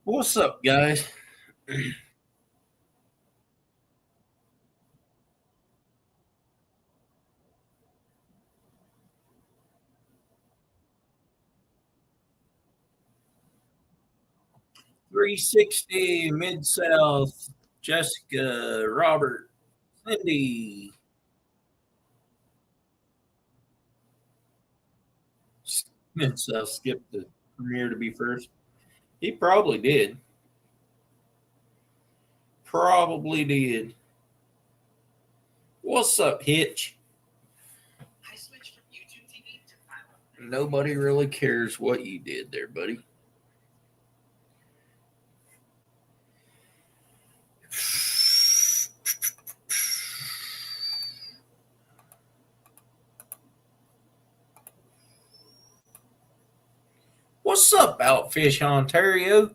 What's up, guys? 360 Mid South, Jessica, Robert, Cindy. Mid South skipped the premiere to be first. He probably did. Probably did. What's up, Hitch? Nobody really cares what you did there, buddy. What's up, Outfish Ontario?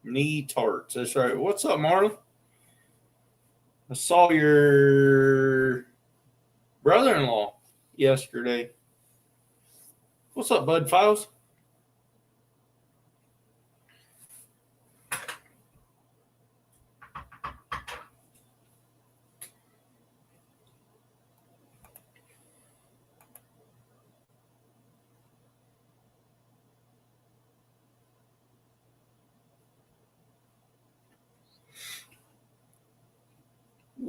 Knee tarts. That's right. What's up, Marlon? I saw your brother in law yesterday. What's up, Bud Files?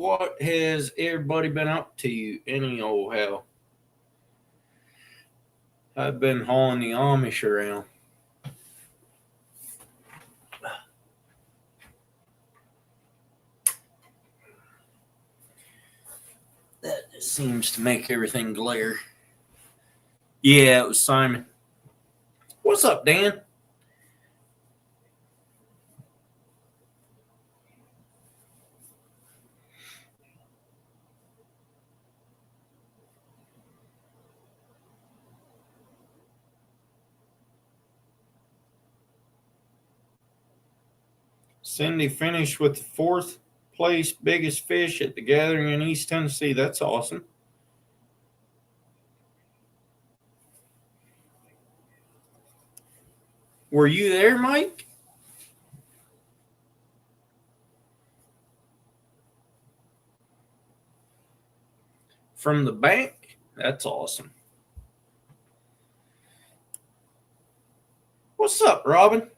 What has everybody been up to any old how? I've been hauling the Amish around. That just seems to make everything glare. Yeah, it was Simon. What's up, Dan? Cindy finished with the fourth place biggest fish at the gathering in East Tennessee. That's awesome. Were you there, Mike? From the bank? That's awesome. What's up, Robin?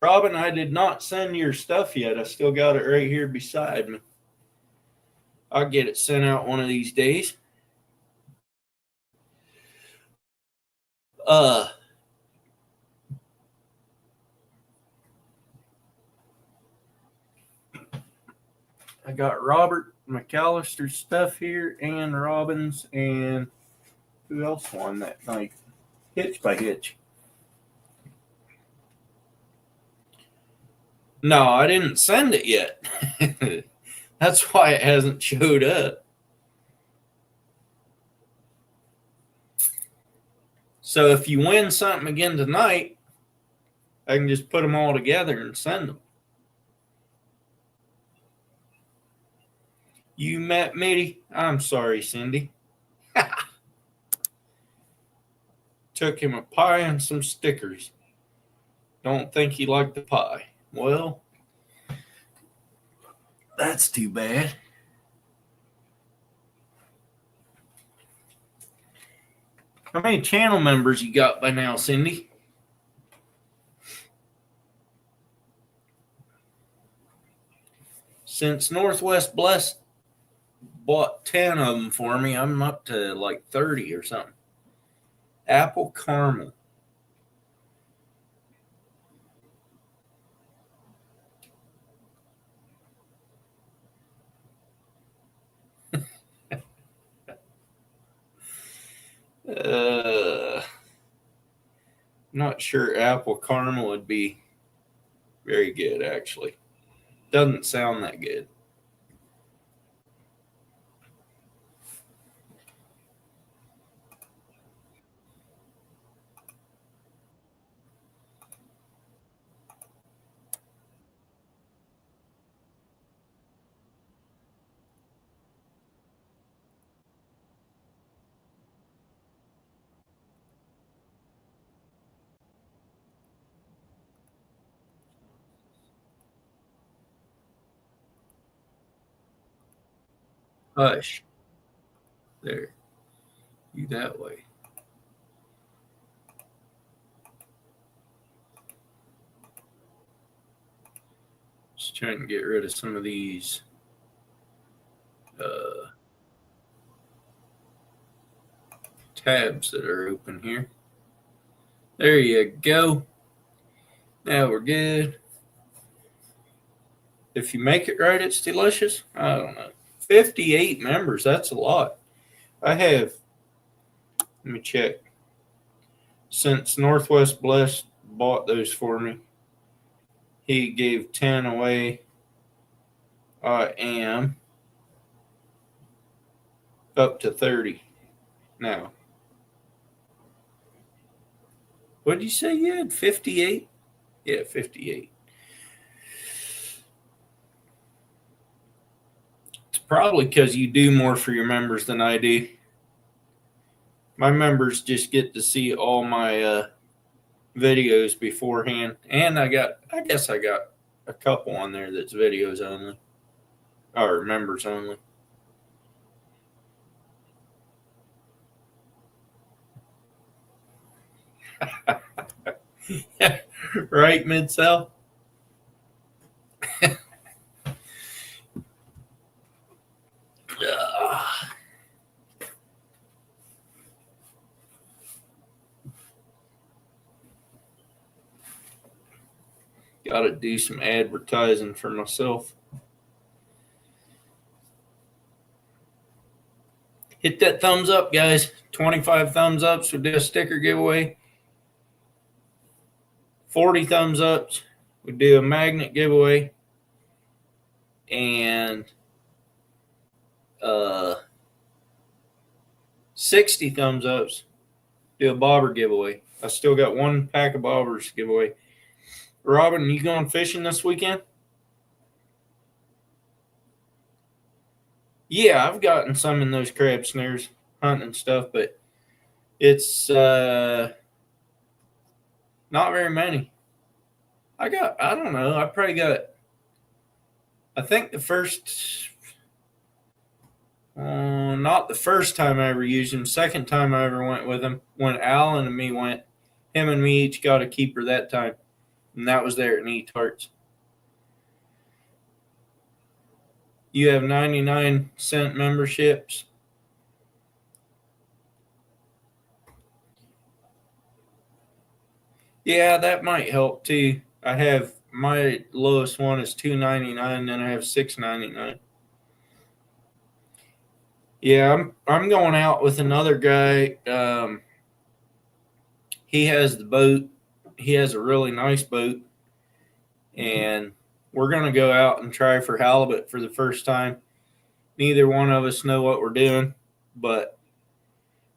Robin, I did not send your stuff yet. I still got it right here beside me. I'll get it sent out one of these days. Uh, I got Robert McAllister's stuff here and Robin's, and who else won that night? Hitch by Hitch. No, I didn't send it yet. That's why it hasn't showed up. So if you win something again tonight, I can just put them all together and send them. You met Mitty? I'm sorry, Cindy. Took him a pie and some stickers. Don't think he liked the pie. Well, that's too bad. How many channel members you got by now, Cindy? Since Northwest Blessed bought 10 of them for me, I'm up to like 30 or something. Apple caramel. Not sure apple caramel would be very good, actually. Doesn't sound that good. Hush. There. You that way. Just trying to get rid of some of these tabs that are open here. There you go. Now we're good. If you make it right, it's delicious. I don't know. 58 members. That's a lot. I have, let me check. Since Northwest Blessed bought those for me, he gave 10 away. I am up to 30 now. What did you say you had? 58? Yeah, 58. It's probably because you do more for your members than I do. My members just get to see all my videos beforehand, and I guess I got a couple on there that's videos only or members only. Right, Mid-South? Got to do some advertising for myself. Hit that thumbs up, guys. 25 thumbs ups, we'll do a sticker giveaway. 40 thumbs ups, we do a magnet giveaway. And 60 thumbs ups, do a bobber giveaway. I still got one pack of bobbers to give away. Robin, you going fishing this weekend? Yeah, I've gotten some in those crab snares, hunting and stuff, but it's not very many. I don't know, I probably got, I think the first, not the first time I ever used him, second time I ever went with him, when Alan and me went, him and me each got a keeper that time, and that was there at Neat Hearts. You have 99-cent memberships. Yeah, that might help too. I have my lowest one is $2.99, then I have $6.99. Yeah, I'm going out with another guy. He has the boat. He has a really nice boat, and we're going to go out and try for halibut for the first time. Neither one of us know what we're doing, but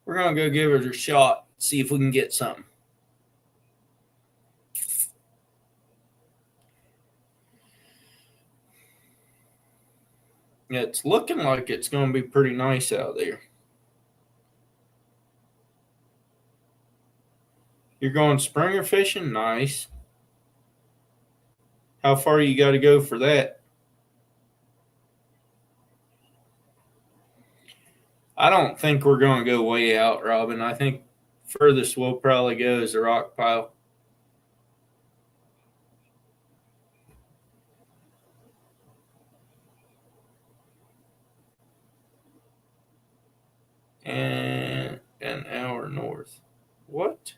we're going to go give it a shot, see if we can get something. It's looking like it's going to be pretty nice out there. You're going springer fishing? Nice. How far you got to go for that? I don't think we're going to go way out, Robin. I think furthest we'll probably go is the rock pile. And an hour north. What?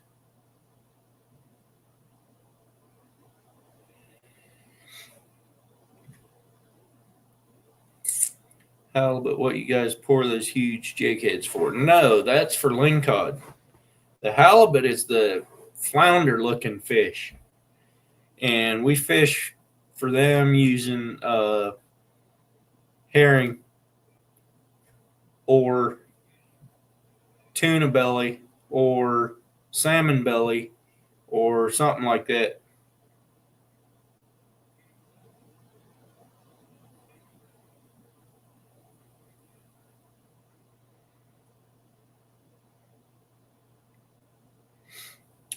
Halibut, what you guys pour those huge jig heads for? No, that's for lingcod. The halibut is the flounder looking fish. And we fish for them using herring or tuna belly or salmon belly or something like that.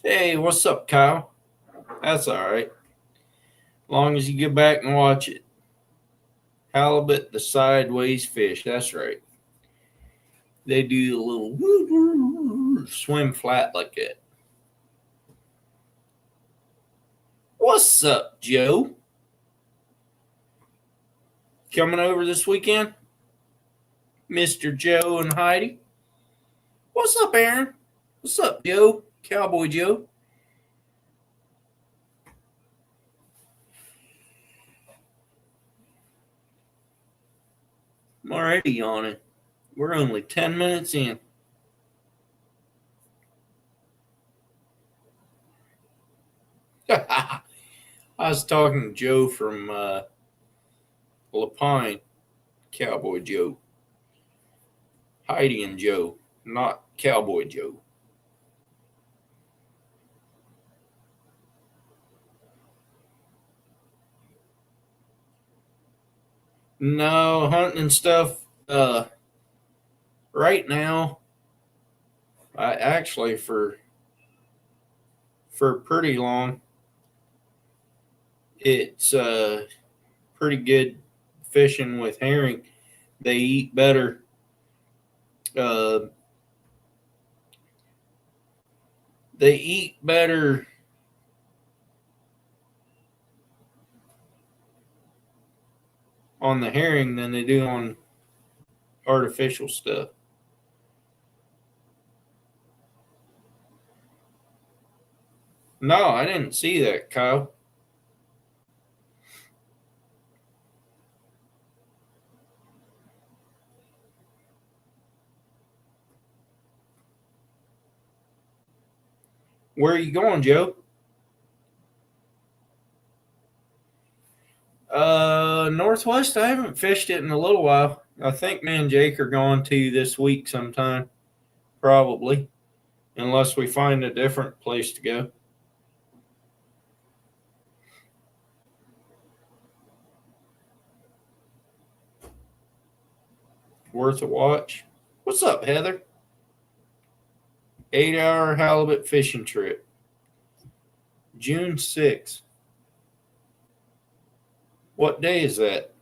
Hey, what's up, Kyle? That's all right. Long as you get back and watch it. Halibut, the sideways fish. That's right. They do a little swim flat like that. What's up, Joe? Coming over this weekend? Mr. Joe and Heidi? What's up, Aaron? What's up, Joe? Cowboy Joe? I'm already on it. We're only 10 minutes in. I was talking to Joe from Lapine, Cowboy Joe. Heidi and Joe, not Cowboy Joe. No, hunting and stuff. Right now, I actually for pretty long, it's pretty good fishing with herring. They eat better. Uh, they eat better on the herring than they do on artificial stuff. No, I didn't see that, Kyle. Where are you going, Joe? Northwest. I haven't fished it in a little while. I think me and Jake are going to this week sometime, probably, unless we find a different place to go. Worth a watch. What's up, Heather? 8-hour halibut fishing trip. June 6th. What day is that?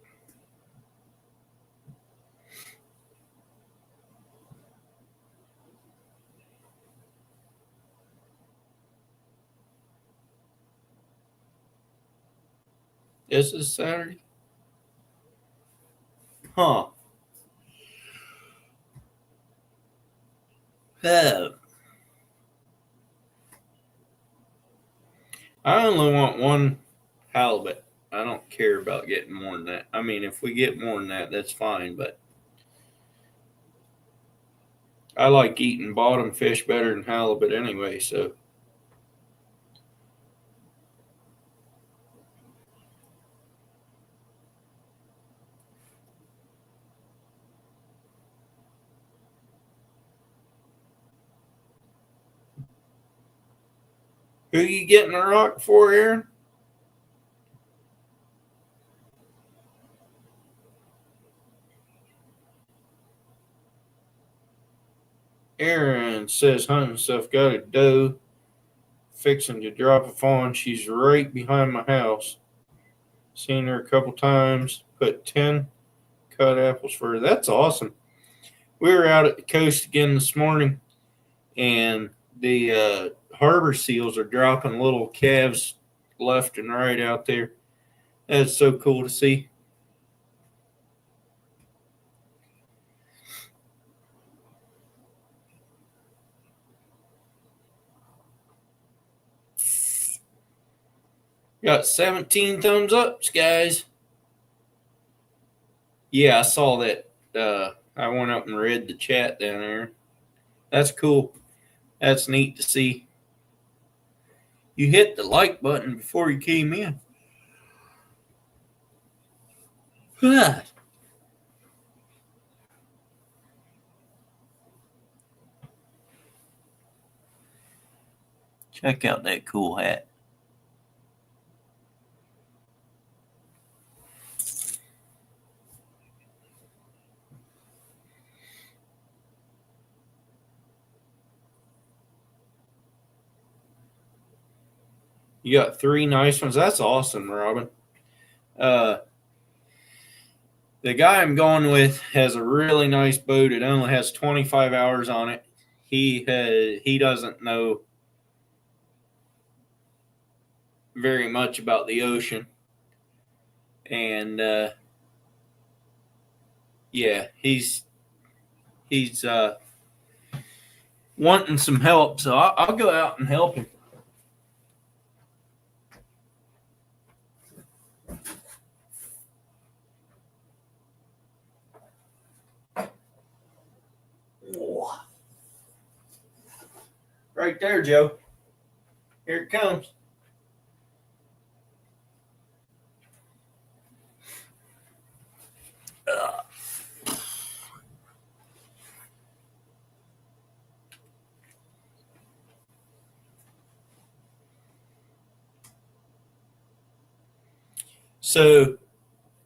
This is Saturday? Huh. Oh. I only want one halibut. I don't care about getting more than that. I mean, if we get more than that, that's fine, but I like eating bottom fish better than halibut anyway, so. Who you getting a rock for, Aaron? Aaron says hunting stuff got a doe fixing to drop a fawn. She's right behind my house. Seen her a couple times. Put 10 cut apples for her. That's awesome. We were out at the coast again this morning, and the harbor seals are dropping little calves left and right out there. That's so cool to see. Got 17 thumbs ups, guys. Yeah, I saw that. I went up and read the chat down there. That's cool. That's neat to see. You hit the like button before you came in. Check out that cool hat. You got 3 nice ones. That's awesome, Robin. The guy I'm going with has a really nice boat. It only has 25 hours on it. He doesn't know very much about the ocean, and yeah, he's wanting some help, so I'll go out and help him. Right there, Joe. Here it comes. So,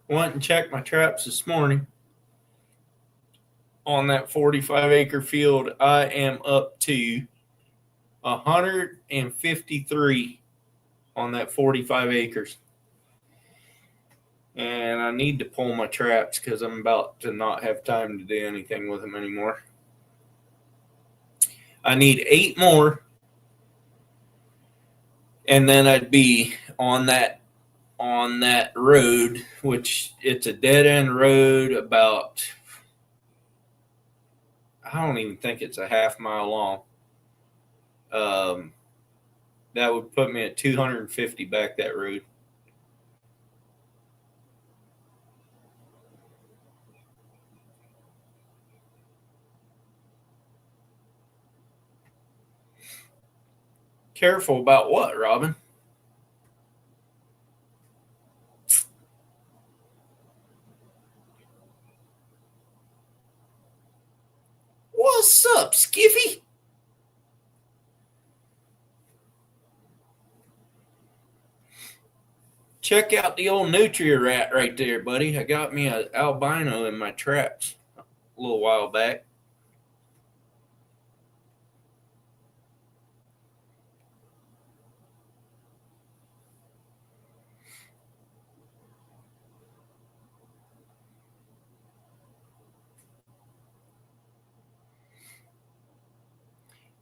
went and checked my traps this morning. On that 45-acre field, I am up to 153 on that 45 acres. And I need to pull my traps because I'm about to not have time to do anything with them anymore. I need 8 more, and then I'd be on that road, which it's a dead end road about, I don't even think it's a half mile long. That would put me at 250 back that road. Careful about what, Robin? What's up, Skiffy? Check out the old Nutria rat right there, buddy. I got me an albino in my traps a little while back.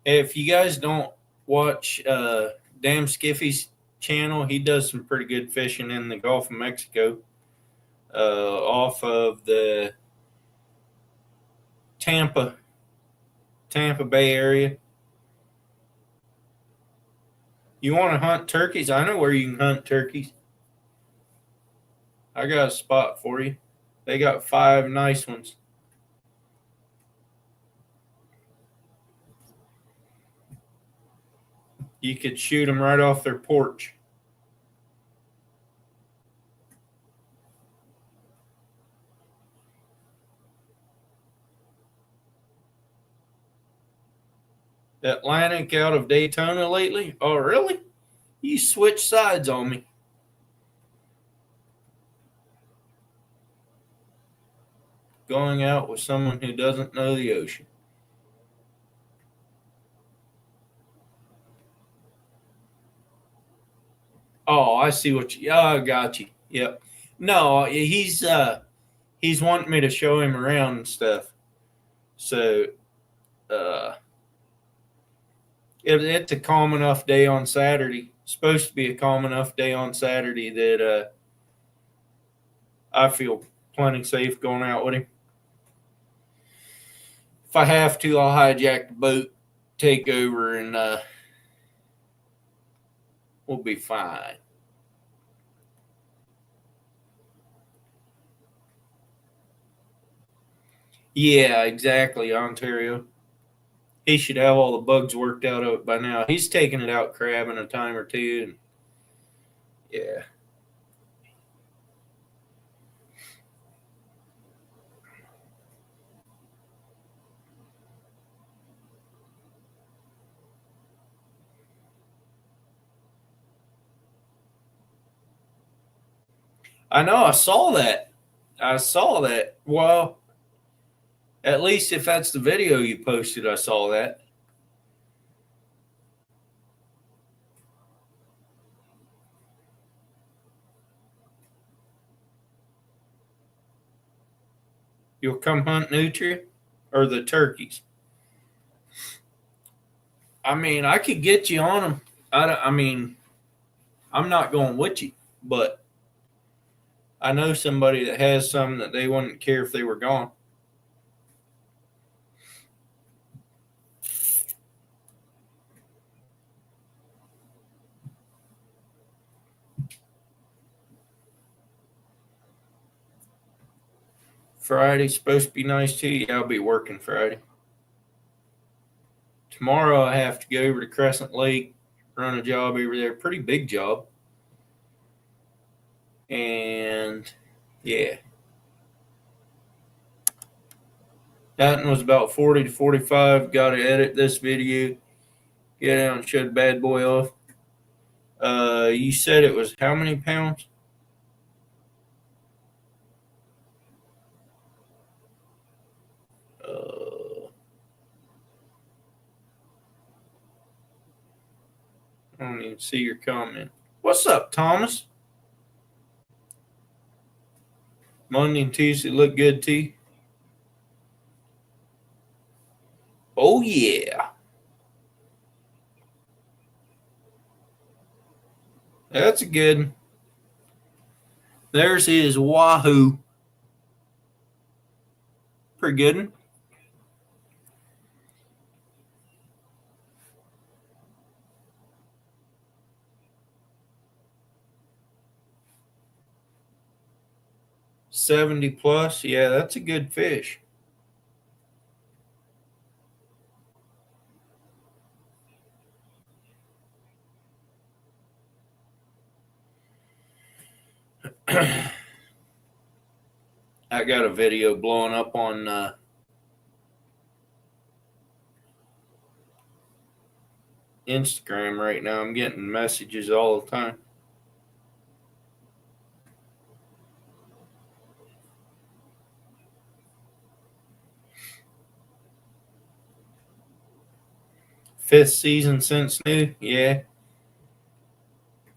If you guys don't watch Damn Skiffy's channel, he does some pretty good fishing in the Gulf of Mexico, off of the Tampa Bay area. You want to hunt turkeys? I know where you can hunt turkeys. I got a spot for you. They got 5 nice ones. You could shoot them right off their porch. Atlantic out of Daytona lately? Oh, really? You switched sides on me. Going out with someone who doesn't know the ocean. Oh, I see what you. Oh, I got you. Yep. No, he's wanting me to show him around and stuff. So, uh, it's a calm enough day on Saturday. It's supposed to be a calm enough day on Saturday that I feel plenty safe going out with him. If I have to, I'll hijack the boat, take over, and we'll be fine. Yeah, exactly, Ontario. He should have all the bugs worked out of it by now. He's taking it out crabbing a time or two, and yeah. I know. I saw that. I saw that. Well, at least if that's the video you posted, I saw that. You'll come hunt nutria or the turkeys? I mean, I could get you on them. I mean, I'm not going with you, but I know somebody that has some that they wouldn't care if they were gone. Friday's supposed to be nice too. Yeah, I'll be working Friday. Tomorrow I have to go over to Crescent Lake, run a job over there. Pretty big job. And yeah. That was about 40 to 45. Got to edit this video. Get out and show the bad boy off. You said it was how many pounds? I don't even see your comment. What's up, Thomas? Monday and Tuesday look good to you? Oh, yeah. That's a good one. There's his Wahoo. Pretty good one. $70 plus. Yeah, that's a good fish. I got a video blowing up on Instagram right now. I'm getting messages all the time. Fifth season since new. Yeah.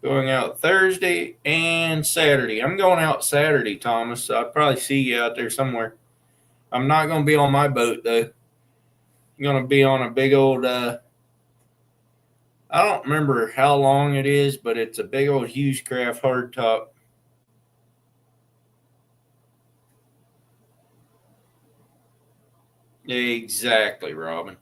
Going out Thursday and Saturday. I'm going out Saturday, Thomas. So I'll probably see you out there somewhere. I'm not going to be on my boat, though. I'm going to be on a big old, I don't remember how long it is, but it's a big old Hughes-Craft hardtop. Exactly, Robin.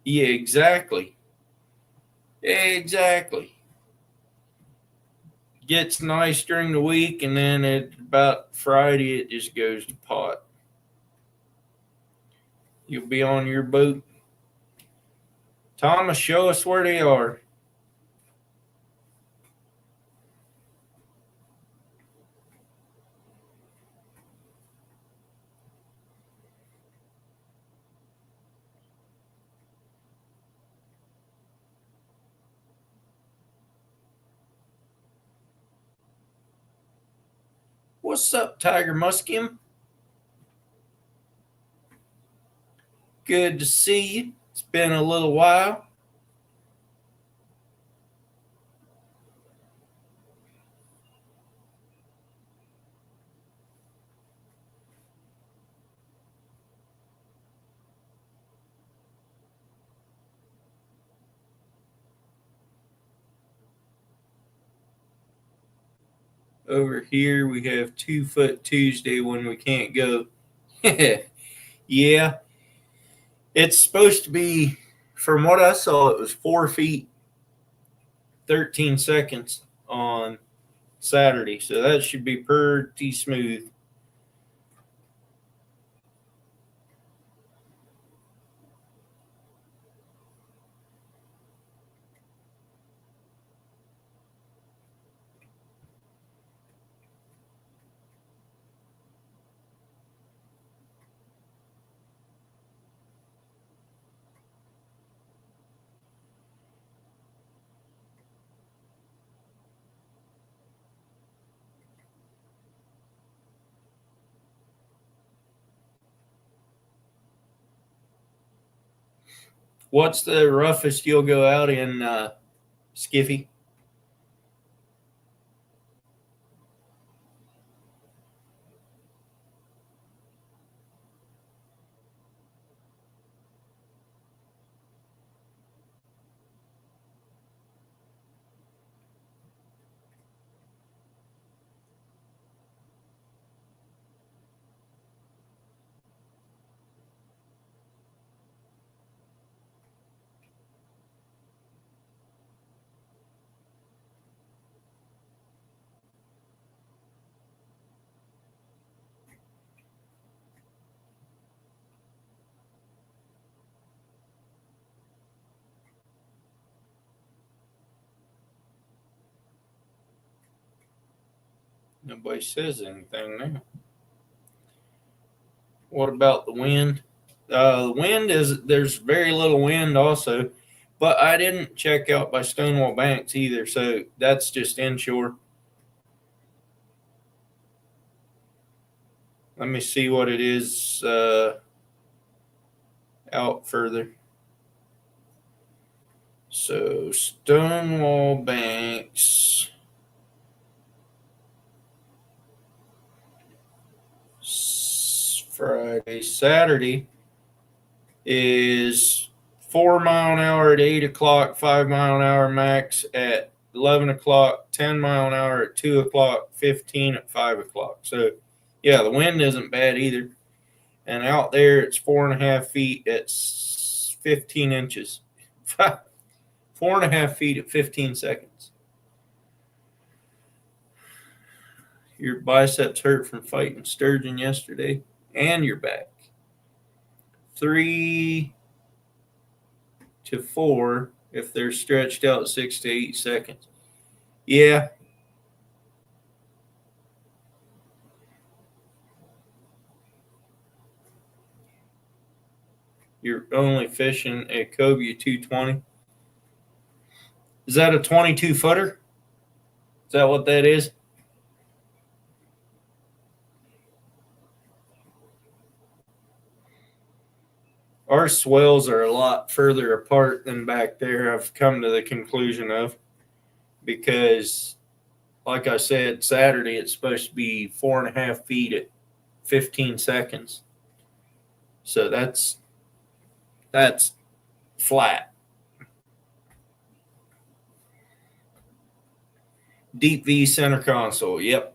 Yeah, exactly. Exactly. Gets nice during the week, and then at about Friday, it just goes to pot. You'll be on your boat. Thomas, show us where they are. What's up, Tiger Muskim? Good to see you. It's been a little while. Over here, we have 2 Foot Tuesday when we can't go. Yeah, it's supposed to be, from what I saw, it was 4 feet, 13 seconds on Saturday. So that should be pretty smooth. What's the roughest you'll go out in, Skiffy? Nobody says anything now. What about the wind? The wind there's very little wind also, but I didn't check out by Stonewall Banks either, so that's just inshore. Let me see what it is out further. So Stonewall Banks. Friday, Saturday is 4 mile an hour at 8 o'clock, 5 mile an hour max at 11 o'clock, 10 mile an hour at 2 o'clock, 15 at 5 o'clock. So, yeah, the wind isn't bad either. And out there, it's 4.5 feet at 15 inches. 4.5 feet at 15 seconds. Your biceps hurt from fighting sturgeon yesterday, and your back. 3 to 4 if they're stretched out 6 to 8 seconds. Yeah. You're only fishing a Cobia 220. Is that a 22 footer? Is that what that is? Our swells are a lot further apart than back there, I've come to the conclusion of, because, like I said, Saturday it's supposed to be 4.5 feet at 15 seconds. So that's flat. Deep V center console. Yep.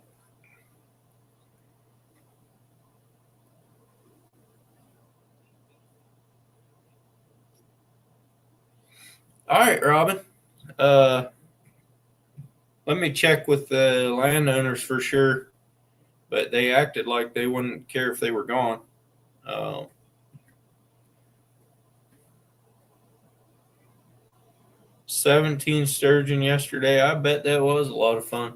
All right, Robin. Let me check with the landowners for sure, but they acted like they wouldn't care if they were gone. 17 sturgeon yesterday. I bet that was a lot of fun.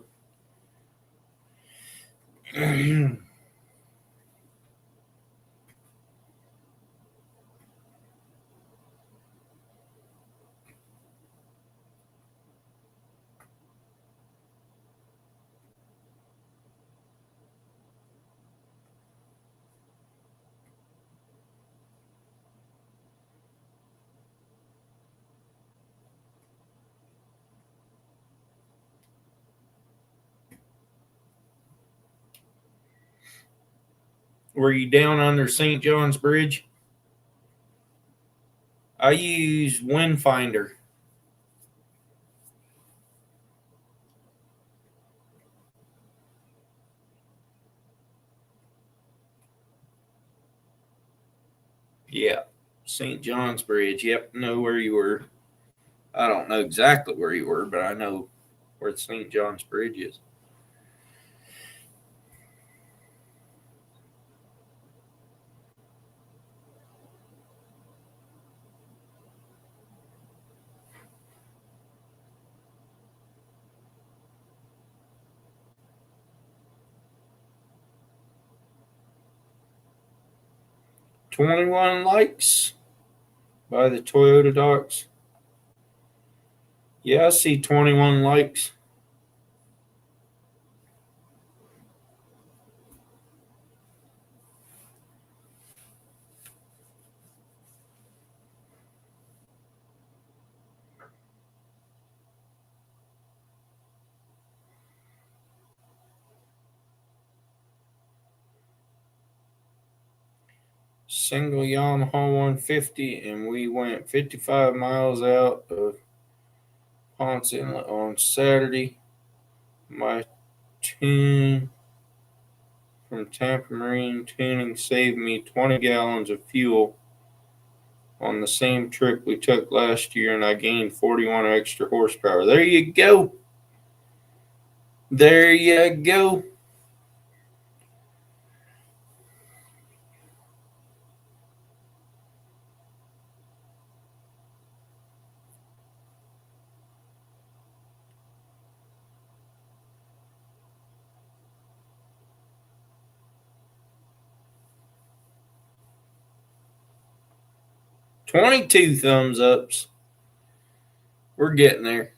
Were you down under St. John's Bridge? I use Windfinder. Yeah, St. John's Bridge. Yep, know where you were. I don't know exactly where you were, but I know where St. John's Bridge is. "21 likes by the Toyota Docs." Yeah, I see 21 likes. single Yamaha 150, and we went 55 miles out of Ponce Inlet on Saturday. My tune from Tampa Marine Tuning saved me 20 gallons of fuel on the same trip we took last year, and I gained 41 extra horsepower. There you go. There you go. $22 thumbs ups. We're getting there.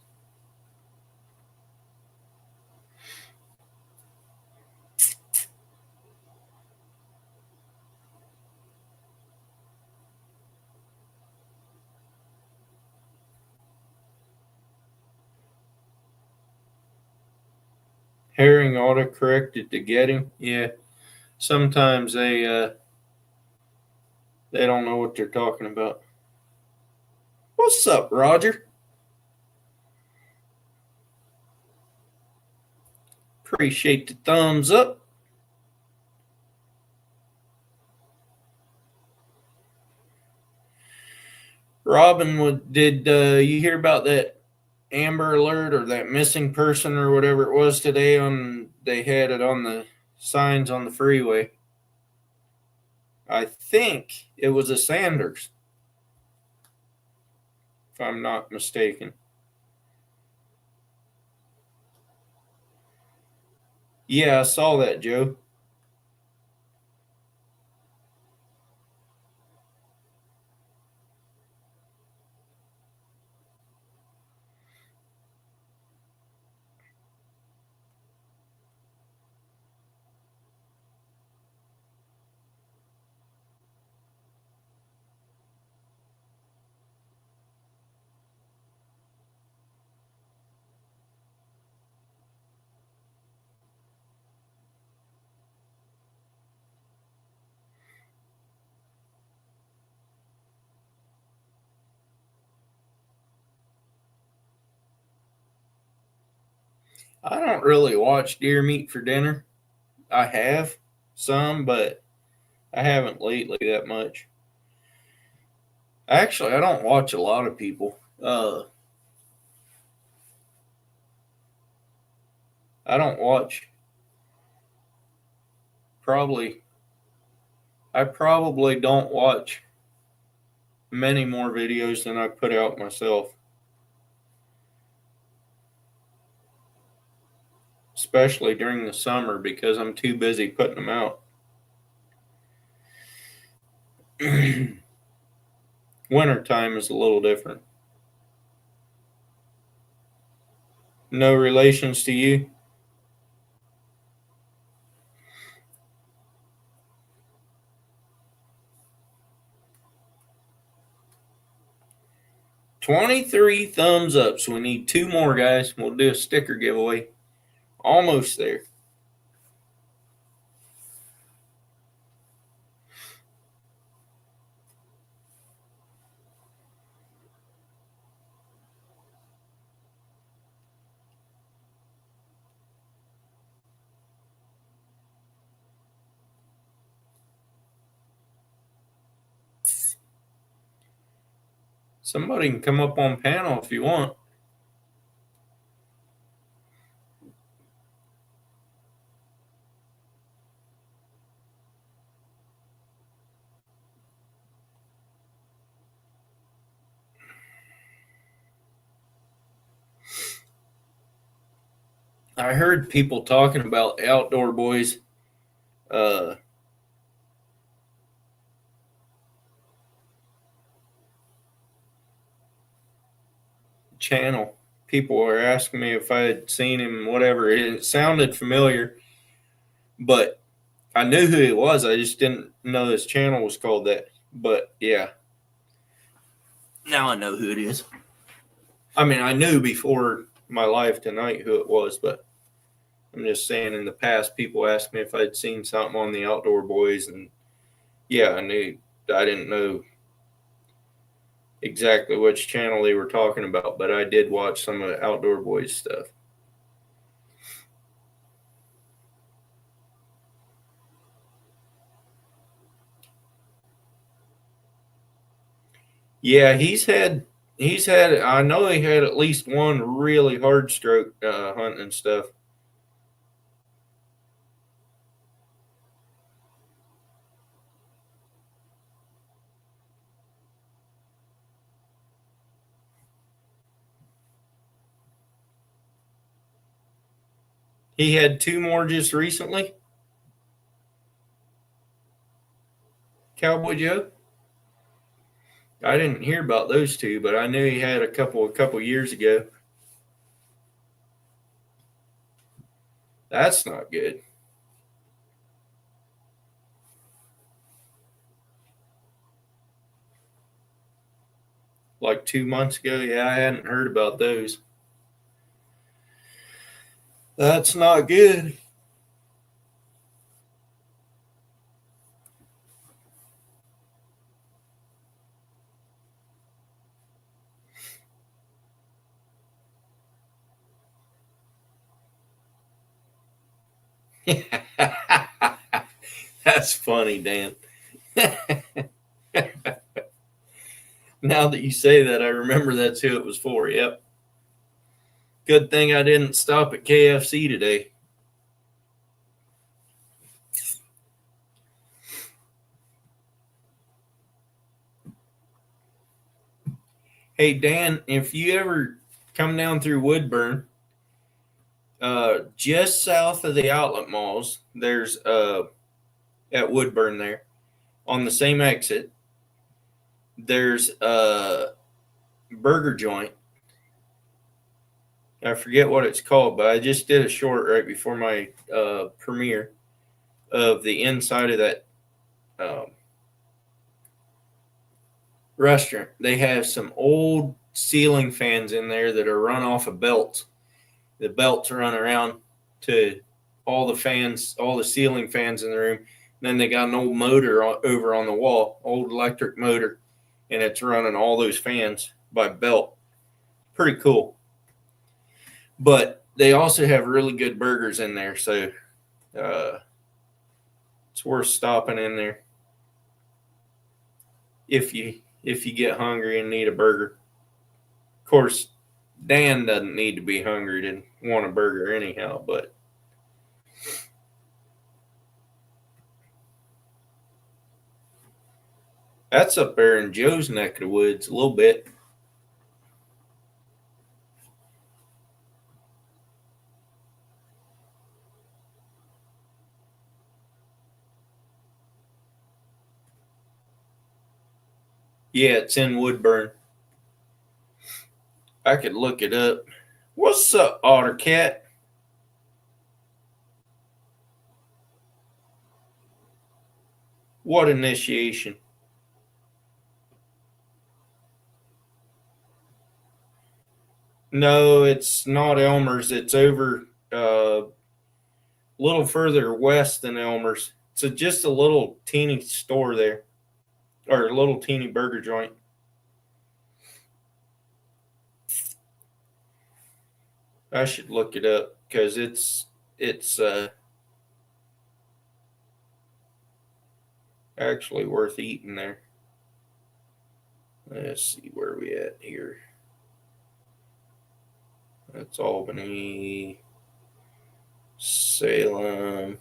Herring autocorrected to get him. Yeah. Sometimes they don't know what they're talking about. What's up, Roger? Appreciate the thumbs up. Robin, did you hear about that Amber Alert or that missing person or whatever it was today? They had it on the signs on the freeway. I think it was a Sanders, if I'm not mistaken. Yeah, I saw that, Joe. I don't really watch deer meat for dinner. I have some, but I haven't lately that much. Actually, I don't watch a lot of people. I don't watch probably. I probably don't watch many more videos than I put out myself. Especially during the summer because I'm too busy putting them out. Wintertime is a little different. No relations to you? $23 thumbs up. So we need 2 more, guys. We'll do a sticker giveaway. Almost there. Somebody can come up on panel if you want. I heard people talking about Outdoor Boys channel. People were asking me if I had seen him, whatever. It sounded familiar, but I knew who he was. I just didn't know his channel was called that. But yeah, now I know who it is. I mean, I knew before my life tonight who it was, but I'm just saying in the past, people asked me if I'd seen something on the Outdoor Boys, and yeah, I knew I didn't know exactly which channel they were talking about, but I did watch some of the Outdoor Boys stuff. Yeah, he's had. I know he had at least one really hard stroke hunting and stuff. He had two more just recently. Cowboy Joe. I didn't hear about those two, but I knew he had a couple years ago. That's not good. Like 2 months ago. Yeah, I hadn't heard about those. That's not good. That's funny, Dan. Now that you say that, I remember that's who it was for. Yep. Good thing I didn't stop at KFC today. Hey, Dan, if you ever come down through Woodburn, just south of the outlet malls, there's at Woodburn there on the same exit, there's a burger joint. I forget what it's called, but I just did a short right before my premiere of the inside of that um, restaurant. They have some old ceiling fans in there that are run off of belts. The belts run around to all the fans, all the ceiling fans in the room. Then they got an old motor over on the wall, old electric motor, and it's running all those fans by belt. Pretty cool. But they also have really good burgers in there, so uh, it's worth stopping in there if you get hungry and need a burger. Of course, Dan doesn't need to be hungry to want a burger anyhow, but that's up there in Joe's neck of the woods a little bit. Yeah, it's in Woodburn. I could look it up. What's up, Otter Cat? What initiation? No, it's not Elmer's. It's over a little further west than Elmer's. It's just a little teeny store there, or a little teeny burger joint. I should look it up because it's actually worth eating there. Let's see where we at here. That's Albany, Salem,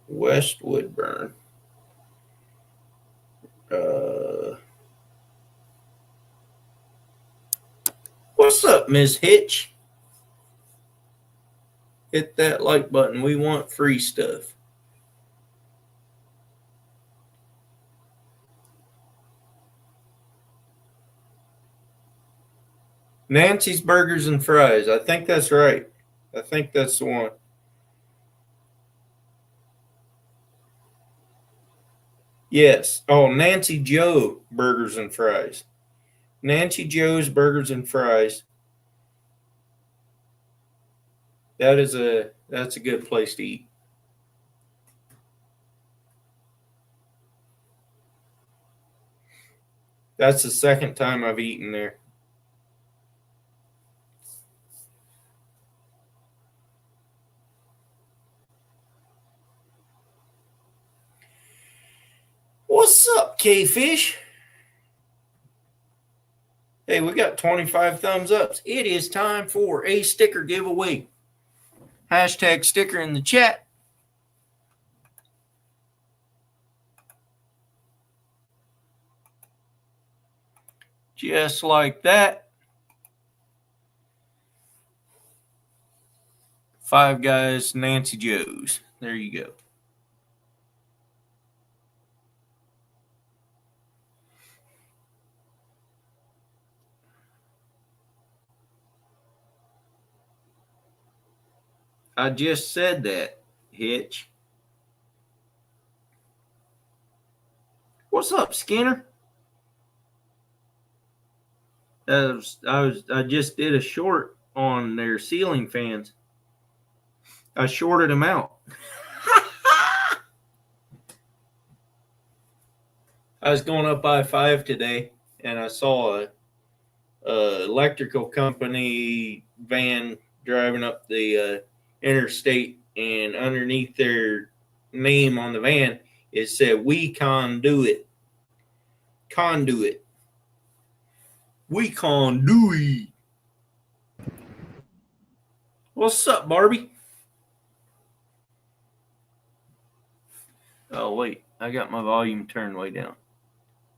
West Woodburn. What's up, Ms. Hitch? Hit that like button. We want free stuff. Nancy's Burgers and Fries. I think that's right. I think that's the one. Yes. Oh, Nancy Joe Burgers and Fries. Nancy Joe's Burgers and Fries. That's a good place to eat. That's the second time I've eaten there. What's up, K-Fish? Hey, we got 25 thumbs ups. It is time for a sticker giveaway. Hashtag sticker in the chat. Just like that. Five Guys Nancy Joe's. There you go. I just said that, Hitch. What's up, Skinner? I just did a short on their ceiling fans. I shorted them out. I was going up I-5 today, and I saw a electrical company van driving up the interstate, and underneath their name on the van, it said, "We conduit. Conduit. We conduit." What's up, Barbie? Oh, wait. I got my volume turned way down.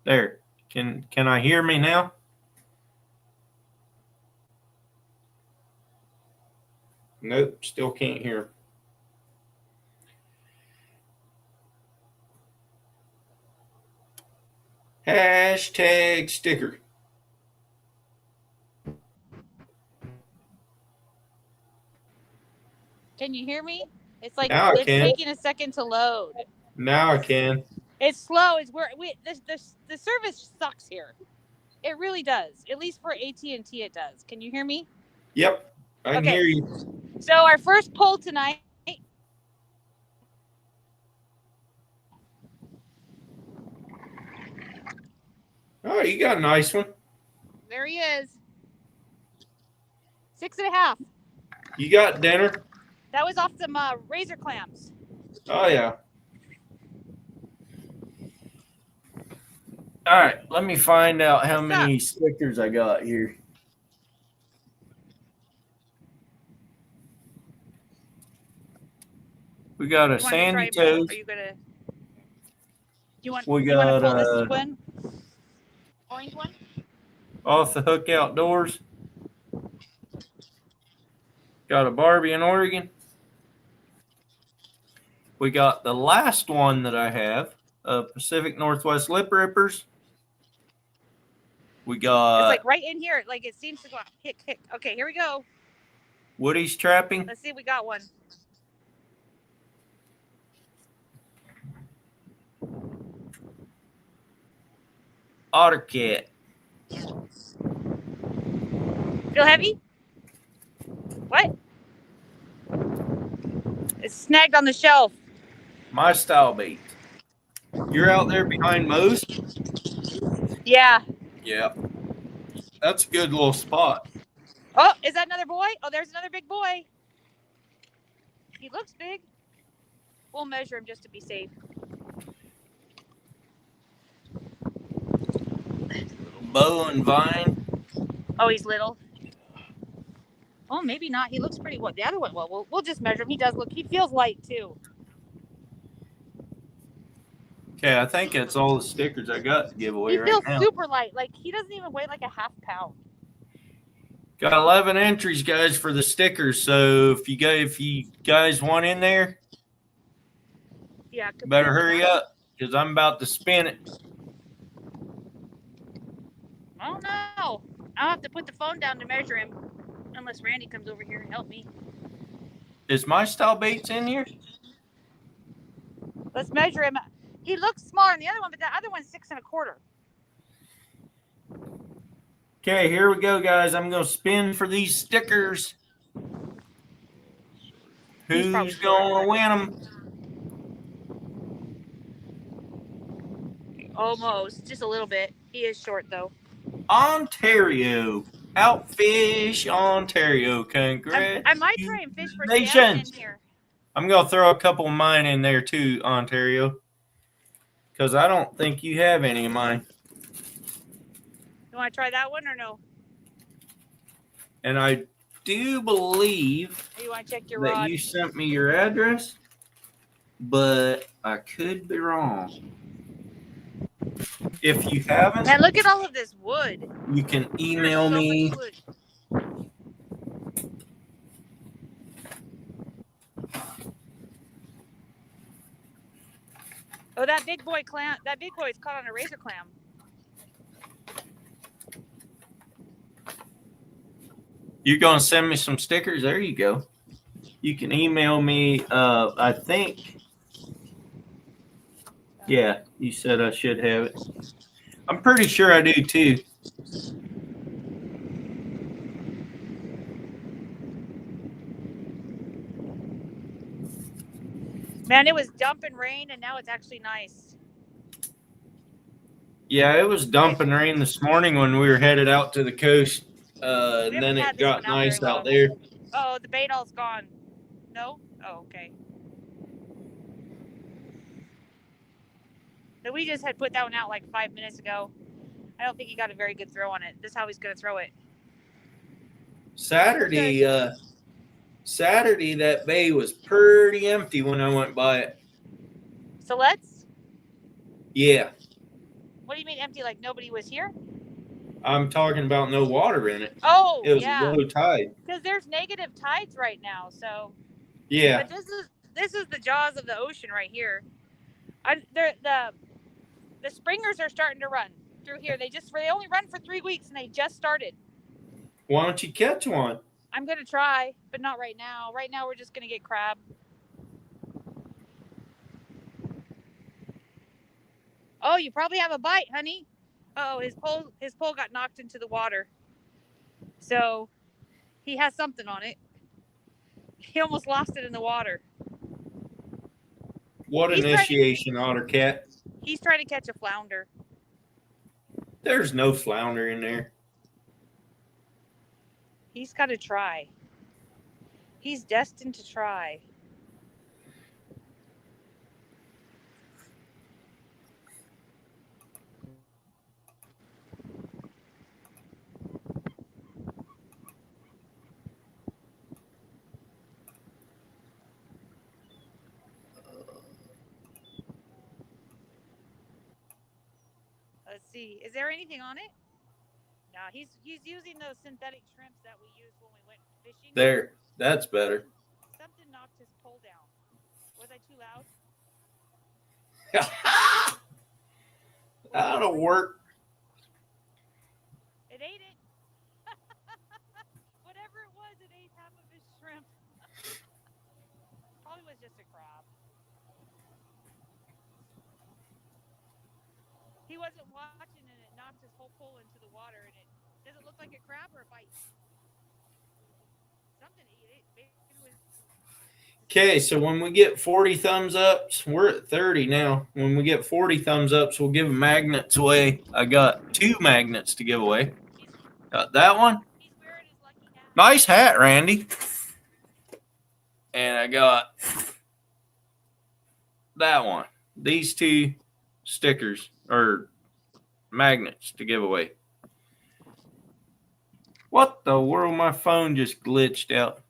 There. Can I hear me now? Nope, still can't hear. Hashtag sticker. Can you hear me? It's like Now it's taking a second to load. Now I can. It's slow. It's where the service sucks here. It really does. At least for AT&T, it does. Can you hear me? Yep, I can hear you. So our first poll tonight. Oh, you got a nice one. There he is. 6.5. You got dinner? That was off some razor clamps. Oh, yeah. All right, let me find out how many stickers I got here. We got a Sandy Toast. Are you gonna? You want? We got this one? Orange one. Off the Hook Outdoors. Got a Barbie in Oregon. We got the last one that I have, Pacific Northwest Lip Rippers. We got. It's like right in here. Like it seems to go. Hick. Okay, here we go. Woody's Trapping. Let's see if we got one. Otter Cat. Feel heavy? What? It's snagged on the shelf. My style bait. You're out there behind Moe's? Yeah. Yeah. That's a good little spot. Oh, is that another boy? Oh, there's another big boy. He looks big. We'll measure him just to be safe. Bow and Vine. Oh, he's little. Oh, maybe not. He looks pretty. What the other one? Well, we'll just measure him. He does look. He feels light too. Okay, I think that's all the stickers I got to give away right now. He feels super light. Like he doesn't even weigh like a half pound. Got 11 entries, guys, for the stickers. So if you guys want in there, yeah, better hurry up because I'm about to spin it. I don't know. I'll have to put the phone down to measure him, unless Randy comes over here and help me. Is my style baits in here? Let's measure him. He looks smaller than the other one, but the other one's 6 1/4. Okay, here we go, guys. I'm going to spin for these stickers. Who's going to win them? Almost. Just a little bit. He is short though. Ontario. Outfish Ontario. I might try and fish for salmon in Congratulations. here. I'm going to throw a couple of mine in there too, Ontario. Because I don't think you have any of mine. You want to try that one or no? And I do believe Or you want to check your that rod? you sent me your address, but I could be wrong. If you haven't, Man, look at all of this wood. you can There's email so me. much wood. Oh, that big boy clam. That big boy is caught on a razor clam. You're going to send me some stickers? There you go. You can email me, I think. Yeah, you said I should have it. I'm pretty sure I do too. Man, it was dumping rain and now it's actually nice. Yeah, it was dumping rain this morning when we were headed out to the coast. And then it got nice out there. Oh, the bait all's gone. No? Oh, okay. So we just had put that one out like 5 minutes ago. I don't think he got a very good throw on it. This is how he's going to throw it. Saturday, that bay was pretty empty when I went by it. So let's? Yeah. What do you mean empty? Like nobody was here? I'm talking about no water in it. Oh, It was yeah. low tide. Because there's negative tides right now, so. Yeah. But this is the jaws of the ocean right here. The springers are starting to run through here. They only run for 3 weeks and they just started. Why don't you catch one? I'm gonna try, but not right now. Right now we're just gonna get crab. Oh, you probably have a bite, honey. Oh, his pole got knocked into the water. So he has something on it. He almost lost it in the water. What initiation, Otter Cat? He's trying to catch a flounder. There's no flounder in there. He's got to try. He's destined to try. Let's see. Is there anything on it? No, he's using those synthetic shrimps that we used when we went fishing. There. That's better. Something knocked his pole down. Was I too loud? That'll work. It ate it. Whatever it was, it ate half of his shrimp. Probably was just a crab. He wasn't watching and it knocked his whole pole into the water. And does it look like a crab or a bite? Something ate it. Maybe it was. Okay, so when we get 40 thumbs ups, we're at 30 now. When we get 40 thumbs ups, we'll give magnets away. I got 2 magnets to give away. Got that one. He's wearing his lucky hat. Nice hat, Randy. And I got that one. These 2 stickers or magnets to give away. What the world? My phone just glitched out.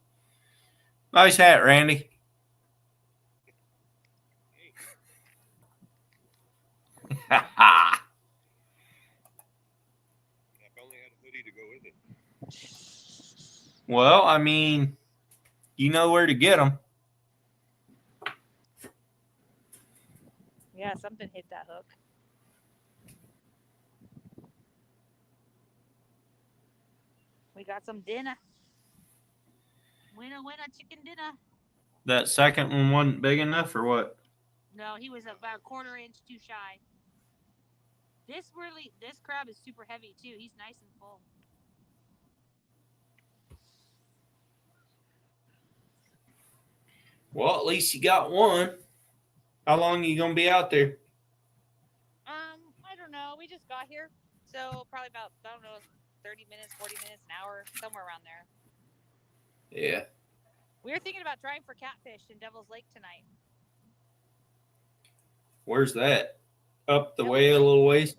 Nice hat, Randy. I've only had a hoodie to go with it. Well, I mean, you know where to get them. Yeah, something hit that hook. We got some dinner. Winner, chicken dinner. That second one wasn't big enough, or what? No, he was about a quarter inch too shy. This crab is super heavy too. He's nice and full. Well, at least you got one. How long are you gonna be out there? I don't know. We just got here. So probably about, I don't know, 30 minutes, 40 minutes, an hour, somewhere around there. Yeah. We were thinking about trying for catfish in Devil's Lake tonight. Where's that? Up the Devil's way a Lake. little ways?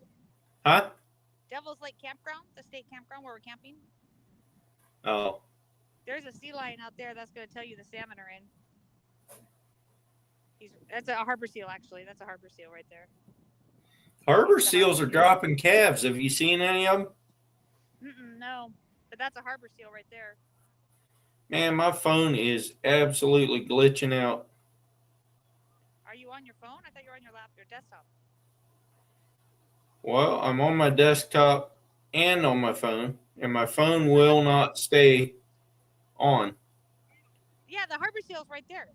Huh? Devil's Lake Campground, the state campground where we're camping. Oh. There's a sea lion out there that's going to tell you the salmon are in. That's a harbor seal, actually. That's a harbor seal right there. Harbor seals are dropping calves. Have you seen any of them? No, but that's a harbor seal right there. Man, my phone is absolutely glitching out. Are you on your phone? I thought you were on your desktop. Well, I'm on my desktop and on my phone, and my phone will not stay on. Yeah, the harbor seal's right there.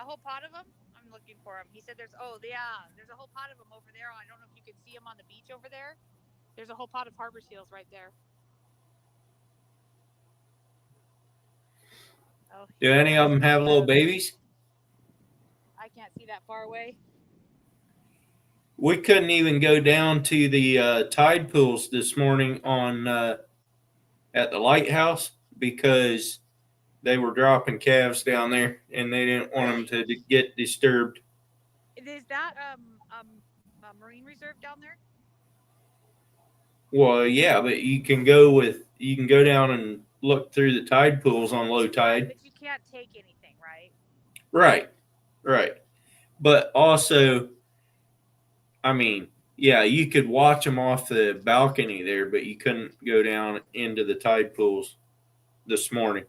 A whole pot of them? I'm looking for them. He said there's a whole pot of them over there. I don't know if you can see them on the beach over there. There's a whole pot of harbor seals right there. Oh, Do any of them have little babies? I can't see that far away. We couldn't even go down to the tide pools this morning on at the lighthouse because they were dropping calves down there, and they didn't want them to get disturbed. Is that a marine reserve down there? Well, yeah, but you can go down and look through the tide pools on low tide. But you can't take anything, right? Right. But also, I mean, yeah, you could watch them off the balcony there, but you couldn't go down into the tide pools this morning.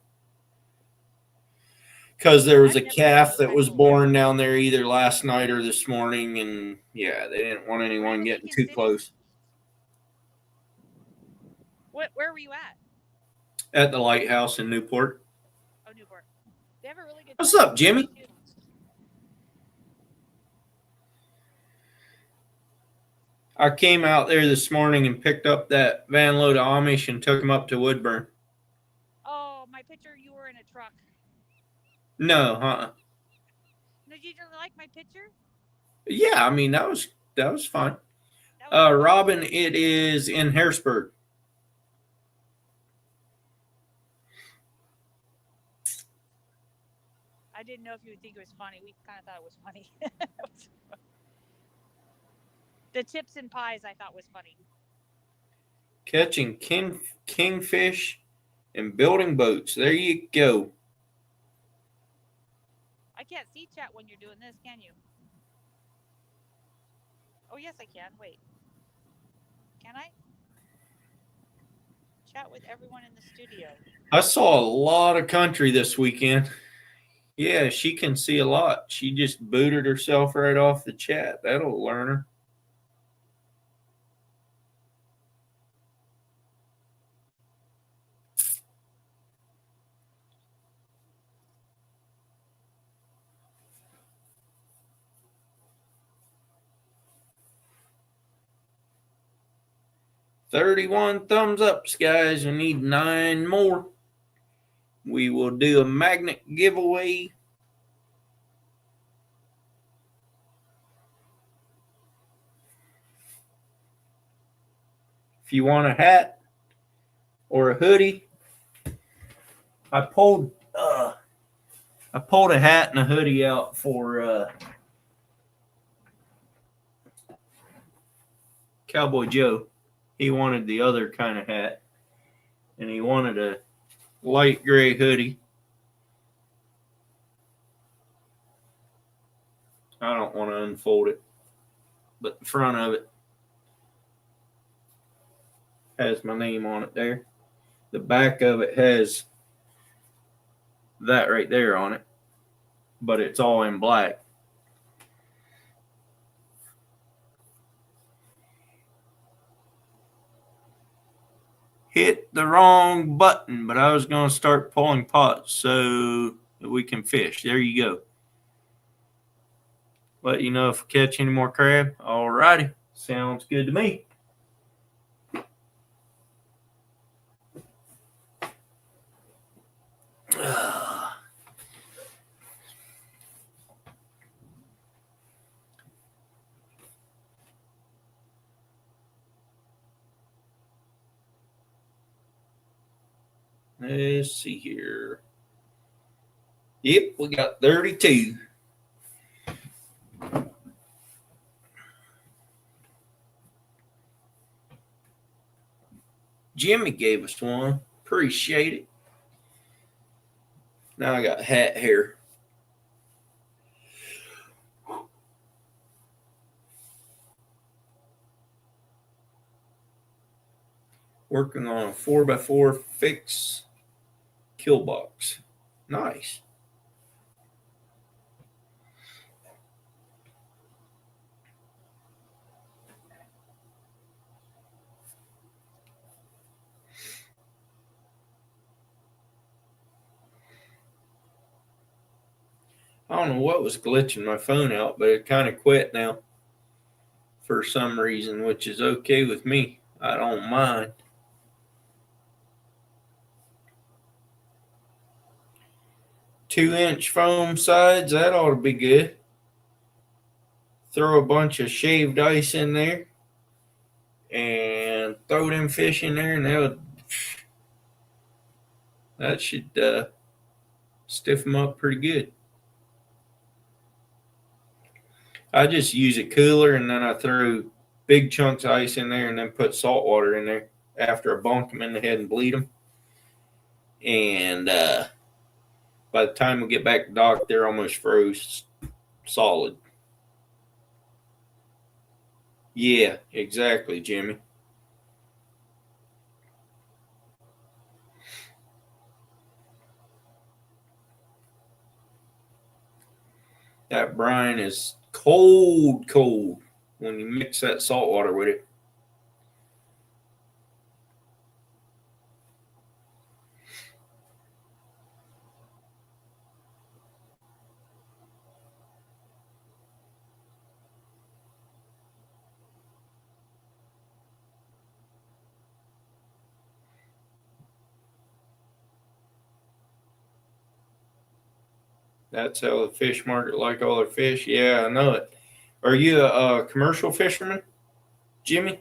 Because there was a calf that was born down there either last night or this morning, and yeah, they didn't want anyone getting too close. Where were you at? At the lighthouse in Newport. Oh, Newport. They have a really good. What's up, Jimmy? I came out there this morning and picked up that van load of Amish and took them up to Woodburn. Oh, my picture, you were in a truck. No, Did you like my picture? Yeah, I mean that was fun. Robin, it is in Harrisburg. I didn't know if you would think it was funny. We kind of thought it was funny. The chips and pies I thought was funny. Catching kingfish and building boats. There you go. I can't see chat when you're doing this, can you? Oh, yes, I can. Wait. Can I? Chat with everyone in the studio. I saw a lot of country this weekend. Yeah, she can see a lot. She just booted herself right off the chat. That'll learn her. $31 thumbs ups, guys. We need 9 more. We will do a magnet giveaway. If you want a hat or a hoodie, I pulled a hat and a hoodie out for Cowboy Joe. He wanted the other kind of hat, and he wanted a light gray hoodie. I don't want to unfold it, but the front of it has my name on it there. The back of it has that right there on it, but it's all in black. Hit the wrong button, but I was going to start pulling pots so that we can fish. There you go. Let you know if we catch any more crab. All righty. Sounds good to me. Let's see here. Yep, we got 32. Jimmy gave us one. Appreciate it. Now I got hat here. Working on a 4x4 fix kill box. Nice. I don't know what was glitching my phone out, but it kind of quit now for some reason, which is okay with me. I don't mind. Two-inch foam sides, that ought to be good. Throw a bunch of shaved ice in there and throw them fish in there, and that should stiff them up pretty good. I just use a cooler, and then I throw big chunks of ice in there and then put salt water in there after I bonk them in the head and bleed them. And by the time we get back to dock, they're almost froze solid. Yeah, exactly, Jimmy. That brine is cold when you mix that salt water with it. That's how the fish market like all their fish. Yeah, I know it. Are you a commercial fisherman, Jimmy?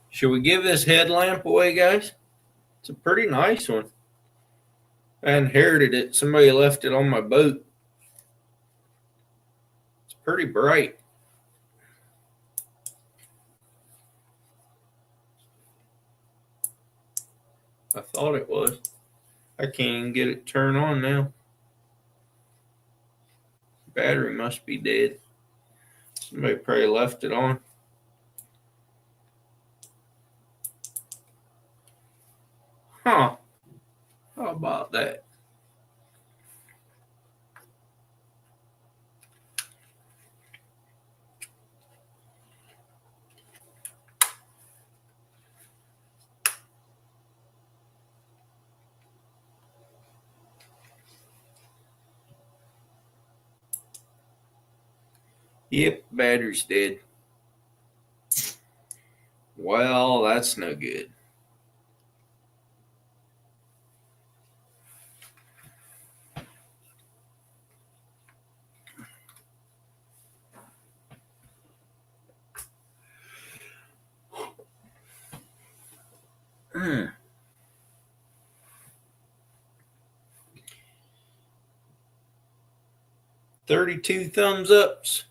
Should we give this headlamp away, guys? It's a pretty nice one. I inherited it. Somebody left it on my boat. It's pretty bright. I thought it was. I can't even get it turned on now. Battery must be dead. Somebody probably left it on. Huh. How about that? Yep, battery's dead. Well, that's no good. Mm. 32 thumbs ups.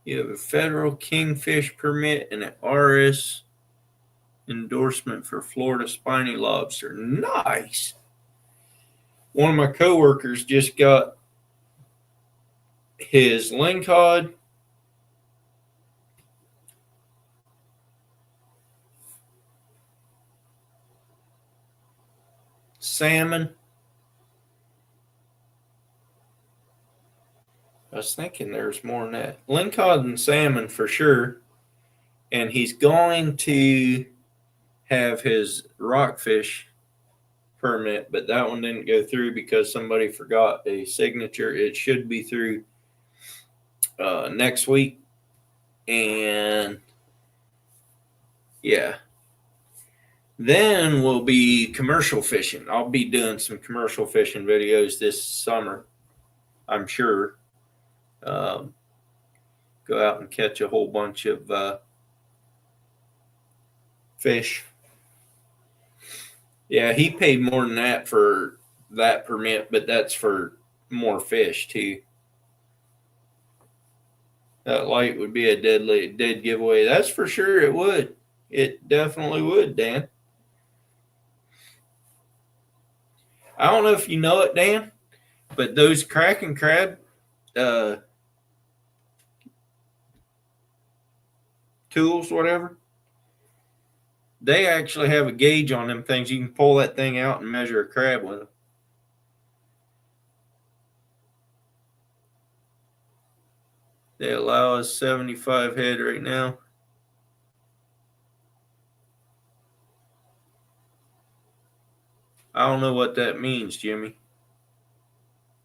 You have a federal kingfish permit and an RS endorsement for Florida spiny lobster. Nice. One of my coworkers just got his lingcod, salmon. I was thinking there's more than that. Lingcod and salmon for sure. And he's going to have his rockfish permit, but that one didn't go through because somebody forgot a signature. It should be through next week. And yeah, Then we'll be commercial fishing. I'll be doing some commercial fishing videos this summer, I'm sure. Go out and catch a whole bunch of fish. Yeah, he paid more than that for that permit, but that's for more fish too. That light would be a dead giveaway. That's for sure. It would. It definitely would, Dan. I don't know if you know it, Dan, but those Kraken crab tools, whatever, they actually have a gauge on them things. You can pull that thing out and measure a crab with them. They allow us 75 head right now. I don't know what that means, Jimmy.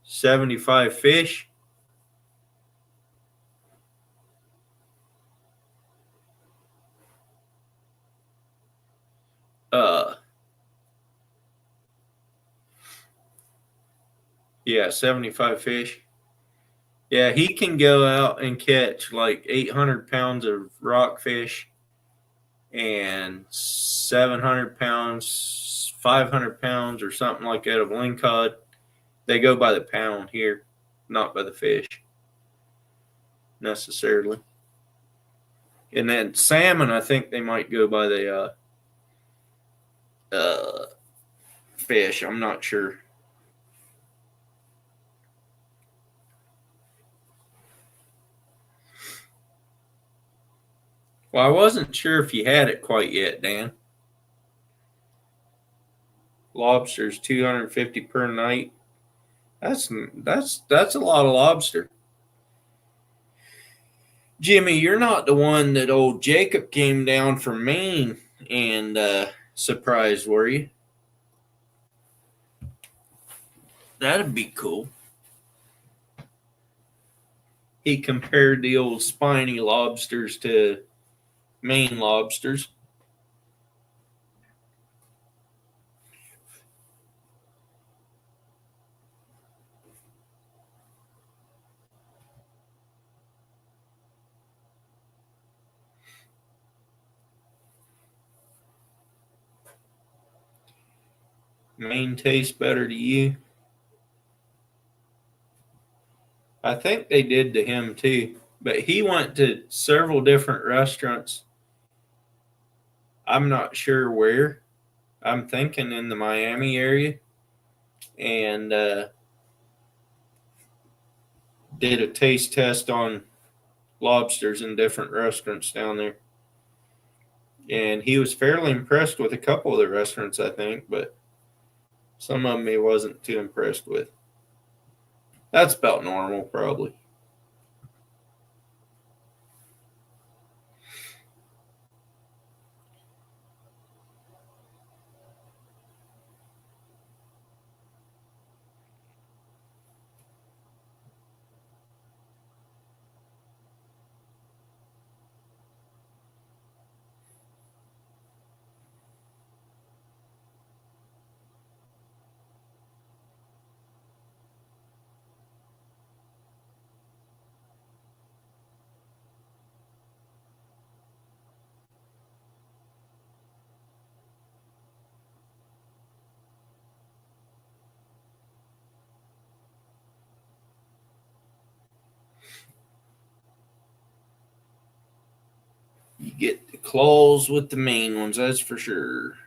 75 fish? Yeah, 75 fish. Yeah, he can go out and catch like 800 pounds of rockfish and 700 pounds, 500 pounds, or something like that of lingcod. They go by the pound here, not by the fish necessarily. And then salmon, I think they might go by the fish. I'm not sure. Well, I wasn't sure if you had it quite yet, Dan. Lobsters 250 per night. That's a lot of lobster. Jimmy, you're not the one that old Jacob came down from Maine and surprised, were you? That'd be cool. He compared the old spiny lobsters to Maine lobsters. Maine tastes better to you. I think they did to him too, but he went to several different restaurants. I'm not sure where. I'm thinking in the Miami area, and did a taste test on lobsters in different restaurants down there. And he was fairly impressed with a couple of the restaurants, I think, but some of them he wasn't too impressed with. That's about normal, probably. You get the claws with the main ones, that's for sure.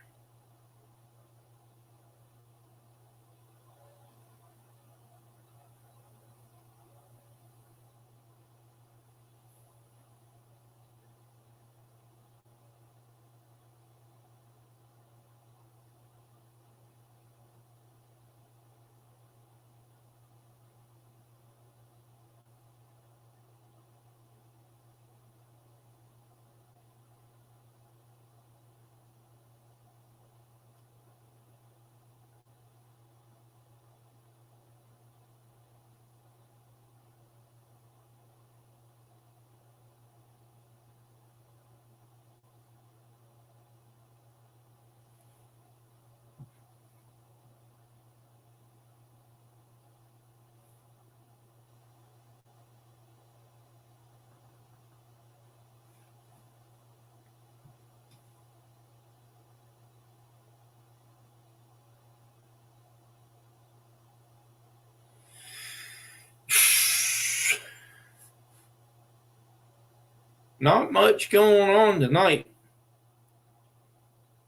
Not much going on tonight.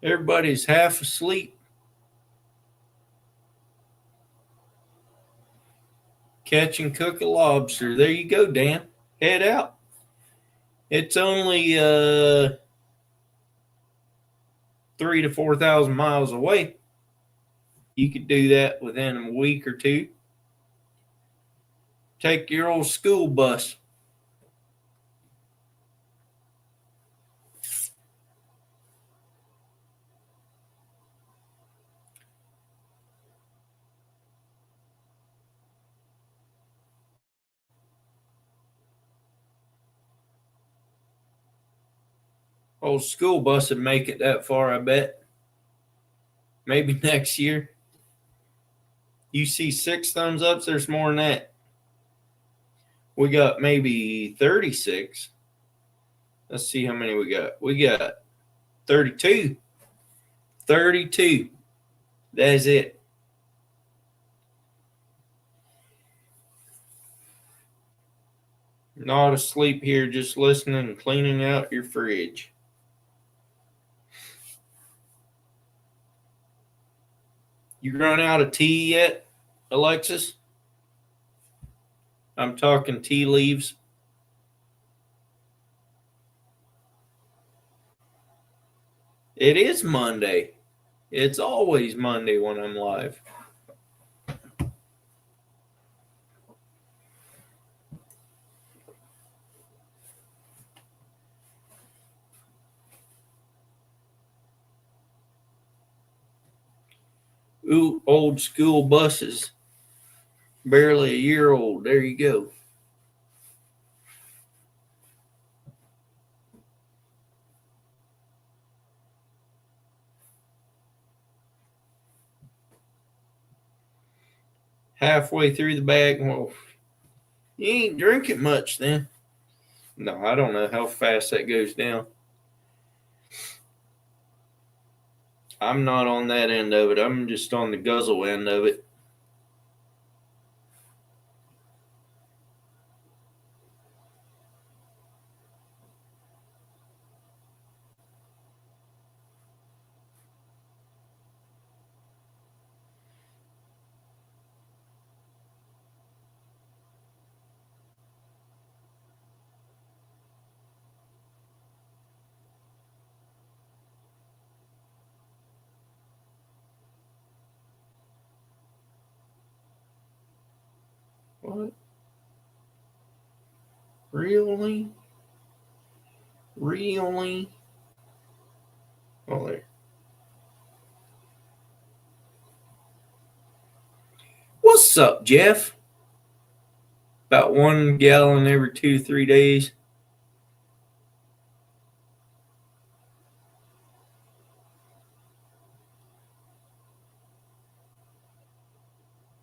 Everybody's half asleep. Catch and cook a lobster. There you go, Dan. Head out. It's only 3,000 to 4,000 miles away. You could do that within a week or two. Take your old school bus. Old school bus would make it that far, I bet. Maybe next year. You see 6 thumbs ups, there's more than that. We got maybe 36. Let's see how many we got. We got 32. 32. That's it. Not asleep here, just listening and cleaning out your fridge. You run out of tea yet, Alexis? I'm talking tea leaves. It is Monday. It's always Monday when I'm live. Ooh, old school buses. Barely a year old. There you go. Halfway through the bag. Well, you ain't drinking much then. No, I don't know how fast that goes down. I'm not on that end of it. I'm just on the guzzle end of it. What? Really? Really? Oh, there. What's up, Jeff? About 1 gallon every 2-3 days.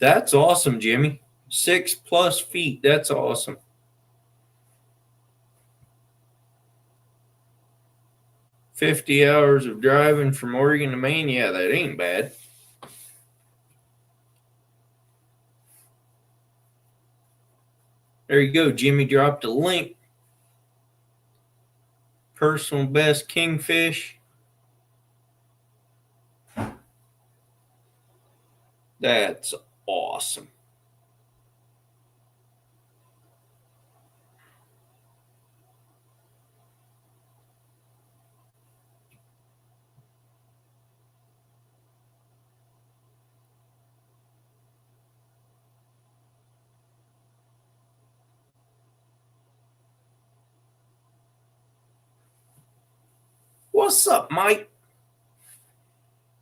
That's awesome, Jimmy. 6+ feet. That's awesome. $50 hours of driving from Oregon to Maine. Yeah, that ain't bad. There you go. Jimmy dropped a link. Personal best kingfish. That's awesome. What's up, Mike?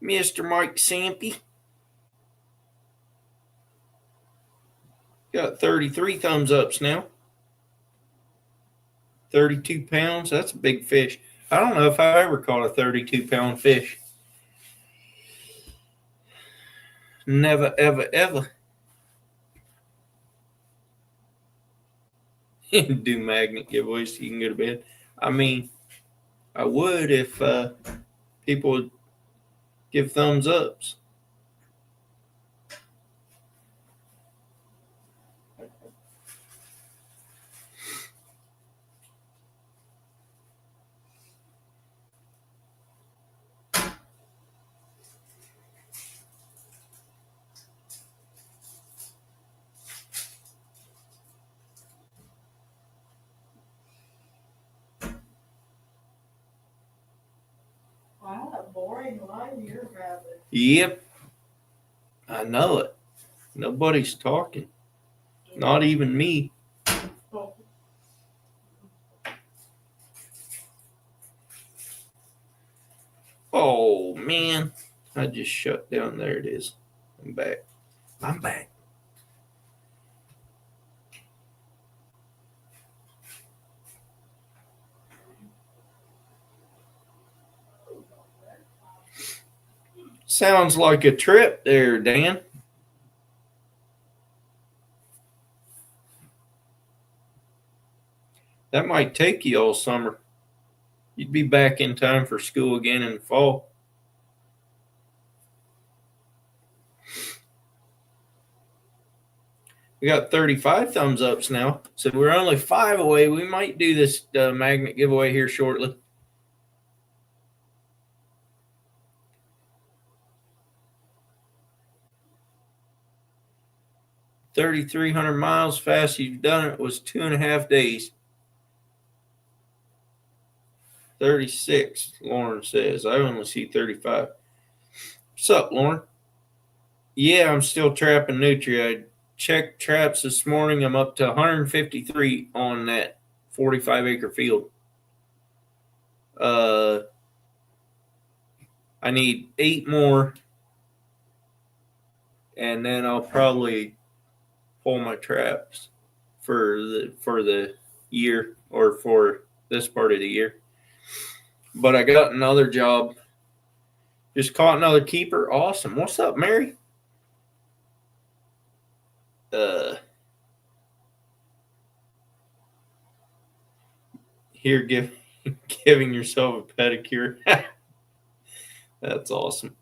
Mr. Mike Sampy. Got 33 thumbs ups now. 32 pounds. That's a big fish. I don't know if I ever caught a 32-pound fish. Never, ever, ever. Do magnet giveaways so you can go to bed. I mean, I would if people would give thumbs ups. boring life you're having. Yep. I know it. Nobody's talking. Not even me. Oh, Oh, man. I just shut down. There it is. I'm back. I'm back. Sounds like a trip there, Dan. That might take you all summer. You'd be back in time for school again in the fall. We got 35 thumbs ups now. So we're only 5 away. We might do this magnet giveaway here shortly. $3,300 miles fast you've done it was 2.5 days. 36, Lauren says. I only see 35. What's up, Lauren? Yeah, I'm still trapping nutria. I checked traps this morning. I'm up to 153 on that 45-acre field. I need 8 more, and then I'll probably pull my traps for the year, or for this part of the year. But I got another job. Just caught another keeper. Awesome. What's up, Mary? Here, giving yourself a pedicure. That's awesome.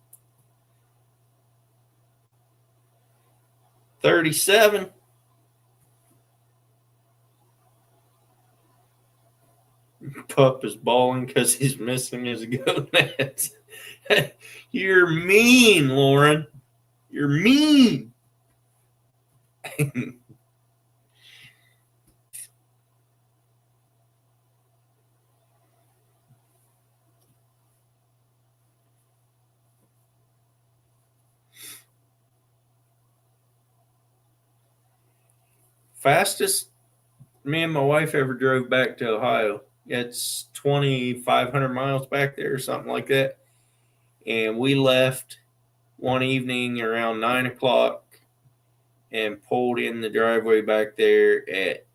37. Pup is bawling because he's missing his gonads. You're mean, Lauren. You're mean. Fastest me and my wife ever drove back to Ohio. It's 2,500 miles back there or something like that. And we left one evening around 9 o'clock and pulled in the driveway back there at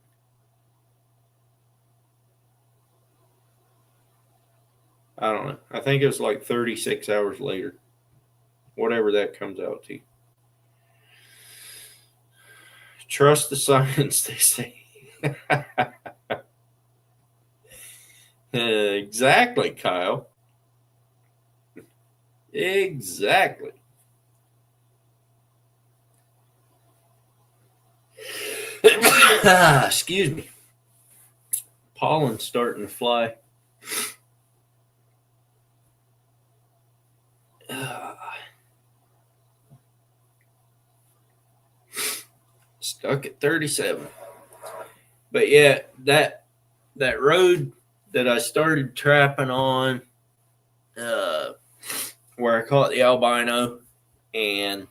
I don't know. I think it was like 36 hours later. Whatever that comes out to. Trust the science, they say. Exactly, Kyle. Exactly. Excuse me. Pollen's starting to fly. Stuck at 37. But yeah, that road that I started trapping on, where I caught the albino and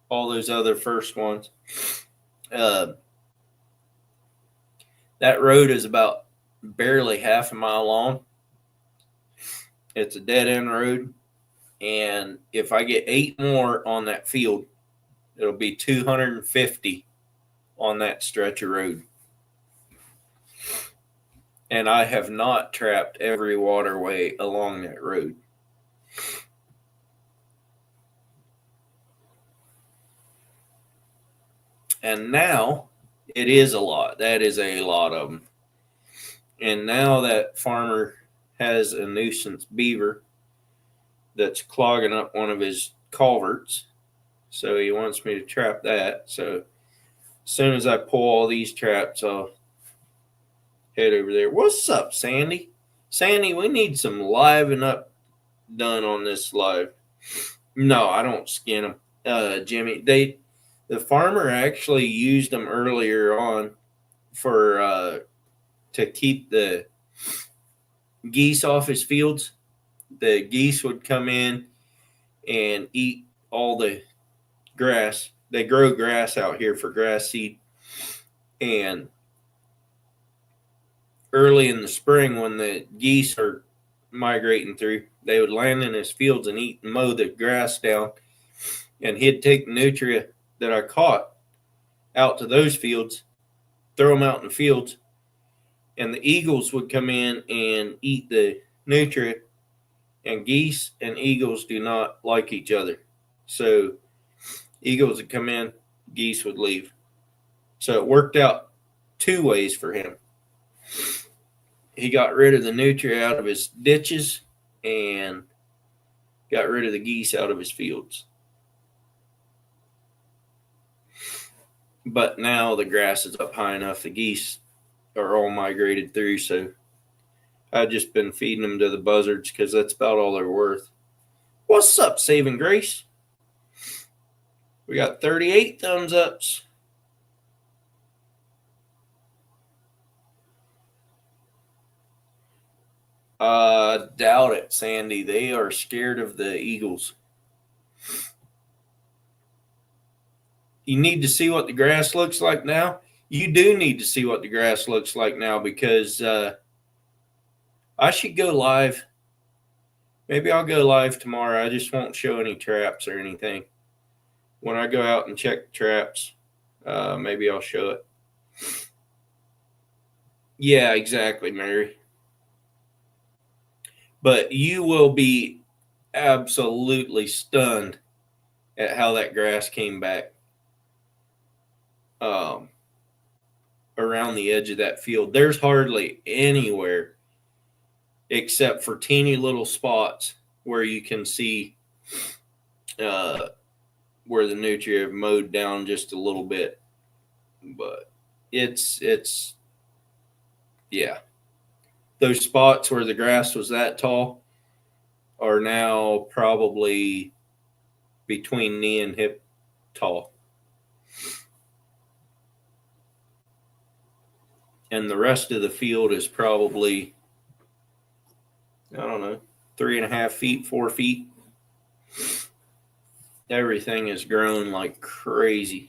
all those other first ones, that road is about barely half a mile long. It's a dead end road. And if I get 8 more on that field, it'll be 250 on that stretch of road. And I have not trapped every waterway along that road. And now it is a lot. That is a lot of them. And now that farmer has a nuisance beaver that's clogging up one of his culverts. So he wants me to trap that. So as soon as I pull all these traps, I'll head over there. What's up, Sandy? Sandy, we need some liven up done on this live. No, I don't skin them. Jimmy, the farmer actually used them earlier on for to keep the geese off his fields. the geese would come in and eat all the grass. They grow grass out here for grass seed. And early in the spring, when the geese are migrating through, they would land in his fields and eat and mow the grass down. And he'd take the nutria that I caught out to those fields, throw them out in the fields, and the eagles would come in and eat the nutria. And geese and eagles do not like each other. So eagles would come in, geese would leave. So it worked out two ways for him. He got rid of the nutria out of his ditches and got rid of the geese out of his fields. But now the grass is up high enough. The geese are all migrated through, so I've just been feeding them to the buzzards because that's about all they're worth. What's up, Saving Grace? We got 38 thumbs ups. Doubt it, Sandy. They are scared of the eagles. You need to see what the grass looks like now. You do need to see what the grass looks like now because I should go live. Maybe I'll go live tomorrow. I just won't show any traps or anything. When I go out and check the traps, maybe I'll show it. Yeah, exactly, Mary. But you will be absolutely stunned at how that grass came back around the edge of that field. There's hardly anywhere except for teeny little spots where you can see where the nutria have mowed down just a little bit. But it's yeah. Those spots where the grass was that tall are now probably between knee and hip tall. And the rest of the field is probably, I don't know, 3.5 feet, 4 feet. Everything has grown like crazy.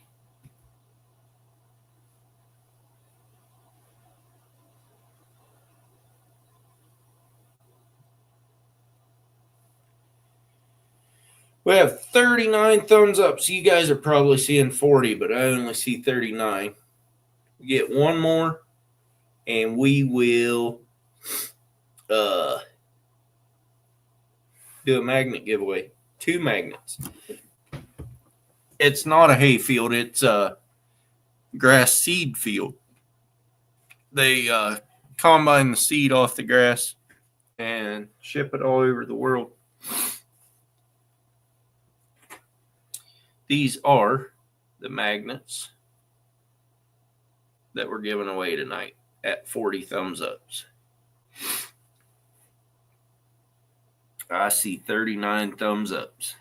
We have 39 thumbs up. So you guys are probably seeing 40, but I only see 39. We get one more, and we will do a magnet giveaway. 2 magnets. It's not a hay field. It's a grass seed field. They combine the seed off the grass and ship it all over the world. These are the magnets that we're giving away tonight at 40 thumbs ups. I see 39 thumbs ups.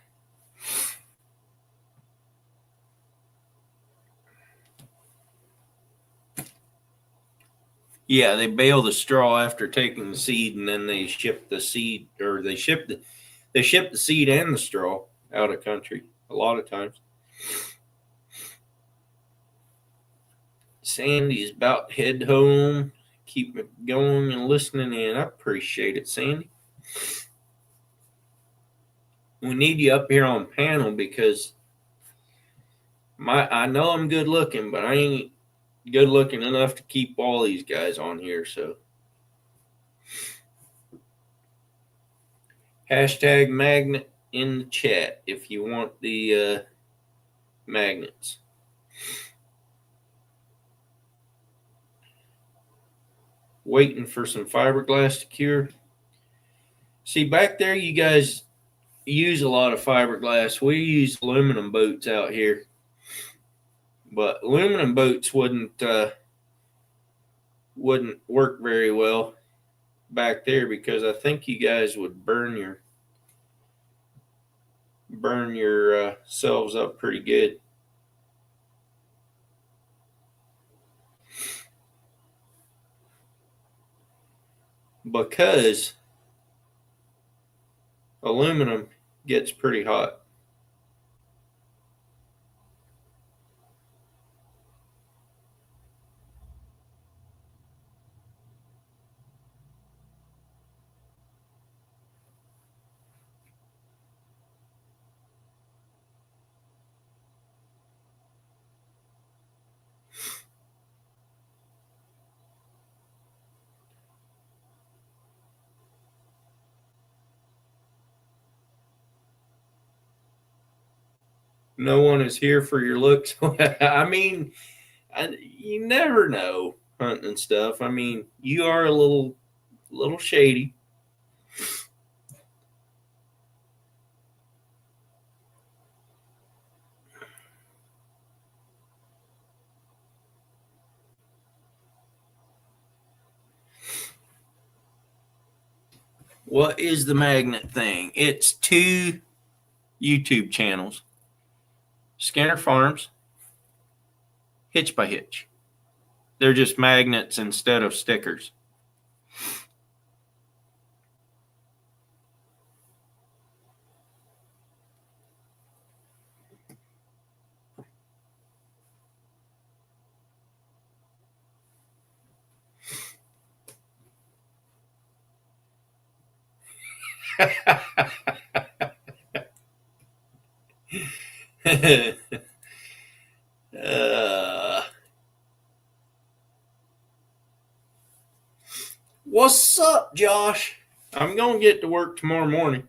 Yeah, they bale the straw after taking the seed, and then they ship the seed, or they ship the seed and the straw out of country a lot of times. Sandy's about to head home. Keep it going and listening in. I appreciate it, Sandy. We need you up here on panel because I know I'm good looking, but I ain't good looking enough to keep all these guys on here. So hashtag magnet in the chat if you want the magnets. Waiting for some fiberglass to cure. See, back there you guys use a lot of fiberglass. We use aluminum boats out here. But aluminum boats wouldn't work very well back there because I think you guys would burn your selves up pretty good. Because aluminum gets pretty hot. No one is here for your looks. I mean, you never know hunting and stuff. I mean, you are a little shady. What is the magnet thing? It's 2 YouTube channels. Skinner Farms, Hitch by Hitch. They're just magnets instead of stickers. What's up, Josh? I'm going to get to work tomorrow morning.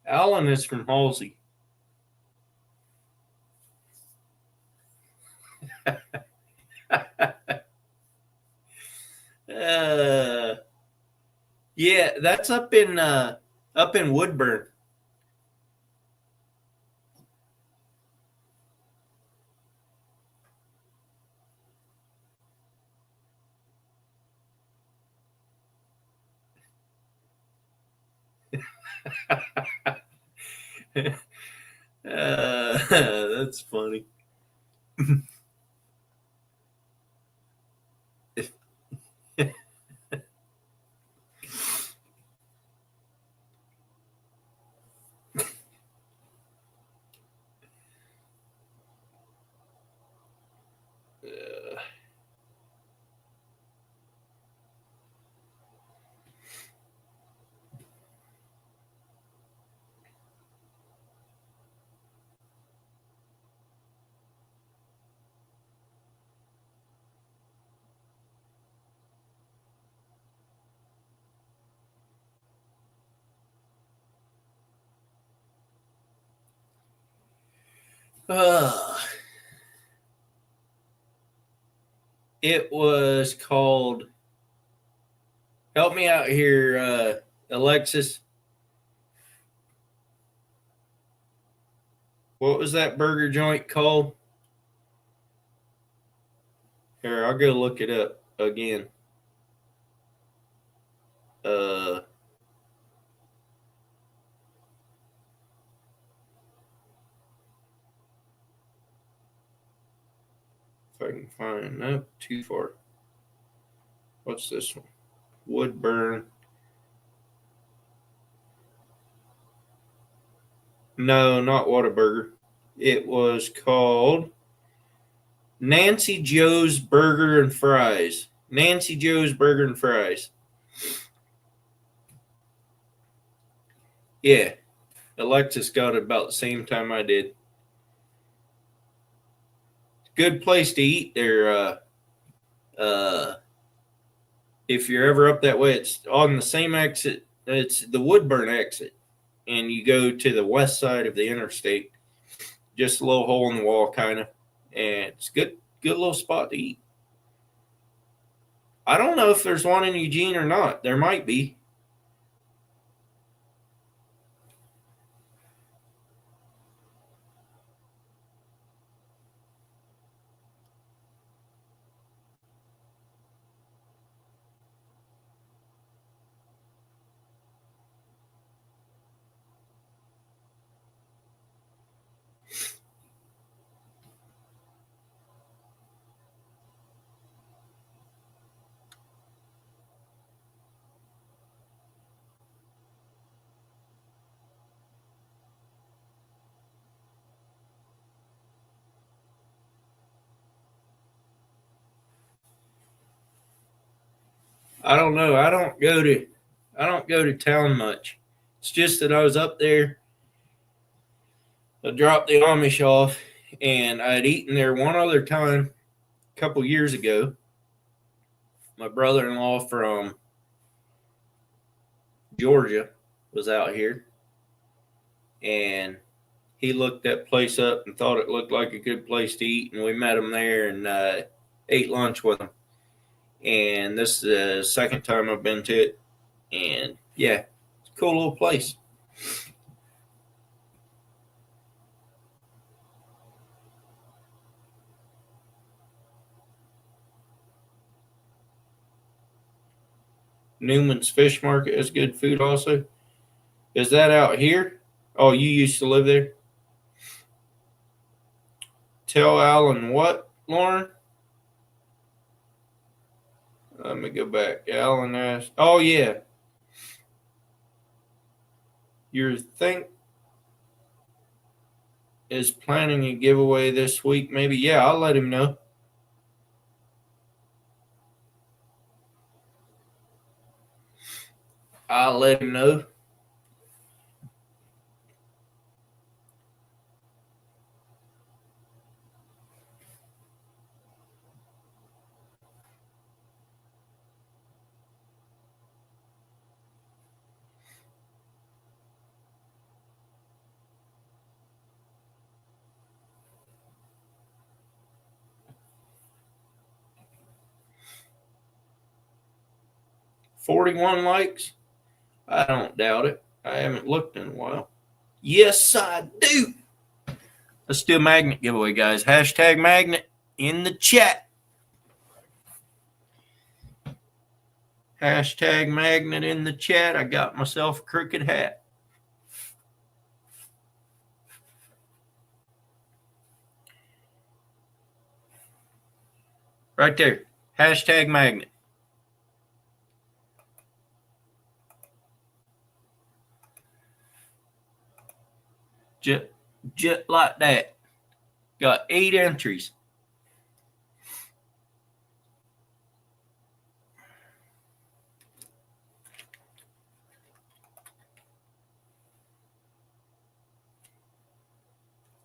Alan is from Halsey. Yeah, that's up in Woodburn. That's funny. It was called, help me out here, Alexis. What was that burger joint called? Here, I'll go look it up again. If I can find, nope, too far. What's this one? Woodburn. No, not Whataburger. It was called Nancy Joe's Burger and Fries. Nancy Joe's Burger and Fries. Yeah. Alexis got it about the same time I did. Good place to eat there. If you're ever up that way, it's on the same exit. It's the Woodburn exit. And you go to the west side of the interstate. Just a little hole in the wall, kind of. And it's good little spot to eat. I don't know if there's one in Eugene or not. There might be. I don't know. I don't go to town much. It's just that I was up there. I dropped the Amish off, and I had eaten there one other time a couple years ago. My brother-in-law from Georgia was out here, and he looked that place up and thought it looked like a good place to eat, and we met him there and ate lunch with him. And this is the second time I've been to it, and yeah, it's a cool little place. Newman's Fish Market has good food also. Is that out here? Oh, you used to live there? Tell Alan what, Lauren? Let me go back. Alan asked. Oh, yeah. Your think is planning a giveaway this week, maybe? Yeah, I'll let him know. I'll let him know. $41 likes? I don't doubt it. I haven't looked in a while. Yes, I do. Let's do a magnet giveaway, guys. Hashtag magnet in the chat. Hashtag magnet in the chat. I got myself a crooked hat. Right there. Hashtag magnet. Just like that. Got 8 entries.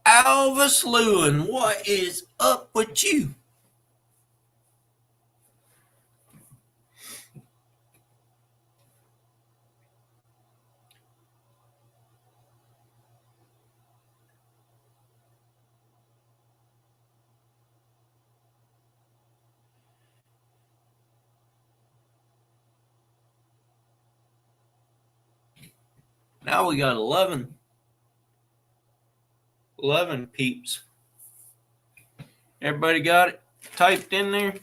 Alvis Lewin, what is up with you? Now we got 11 peeps. Everybody got it typed in there?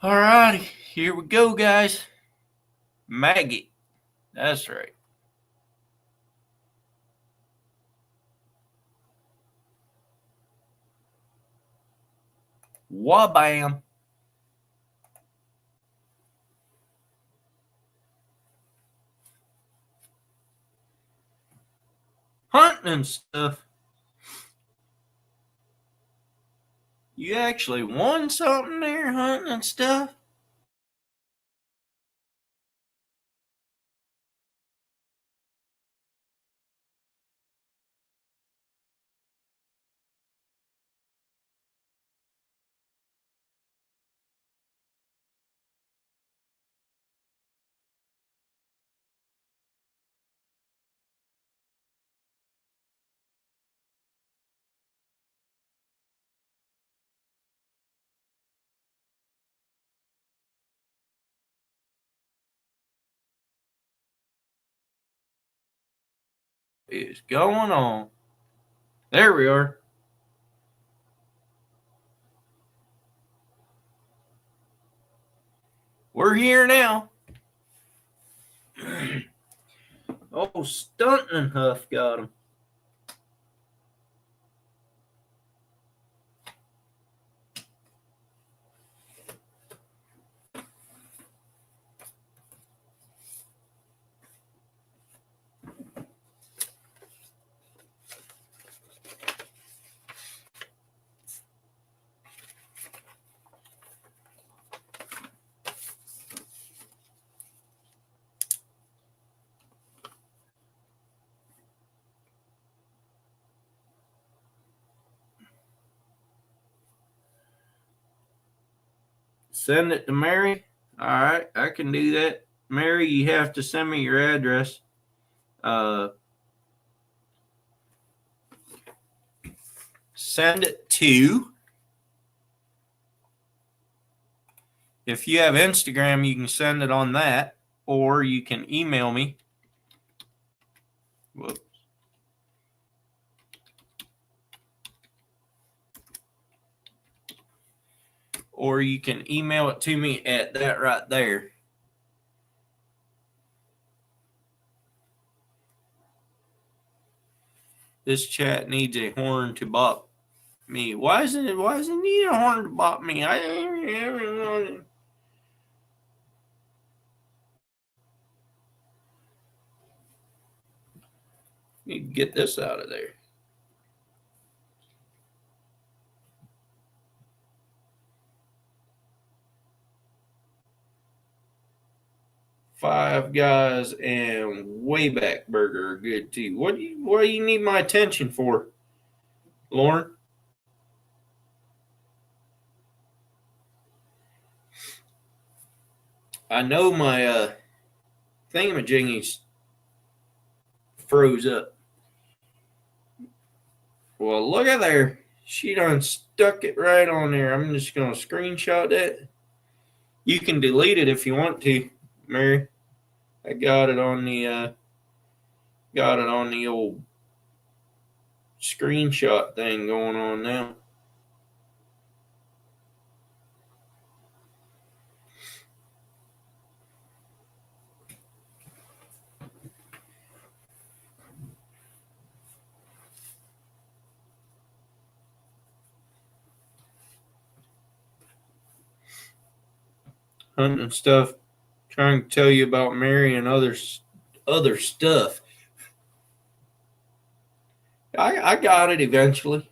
All righty, here we go, guys. Maggot. That's right. Wabam. Hunting and stuff. You actually won something there, hunting and stuff? Is going on? There we are. We're here now. Oh, Stunting and Huff got him. Send it to Mary. All right, I can do that. Mary, you have to send me your address. Send it to, if you have Instagram, you can send it on that, or you can email me. Whoops. Or you can email it to me at that right there. This chat needs a horn to bop me. Why does it need a horn to bop me? Need to get this out of there. Five Guys and Wayback Burger are good too. What do you need my attention for, Lauren? I know my thingamajiggies froze up. Well, look at there. She done stuck it right on there. I'm just going to screenshot that. You can delete it if you want to, Mary. I got it on the old screenshot thing going on now. Hunting stuff. Trying to tell you about Mary and other stuff. I got it eventually.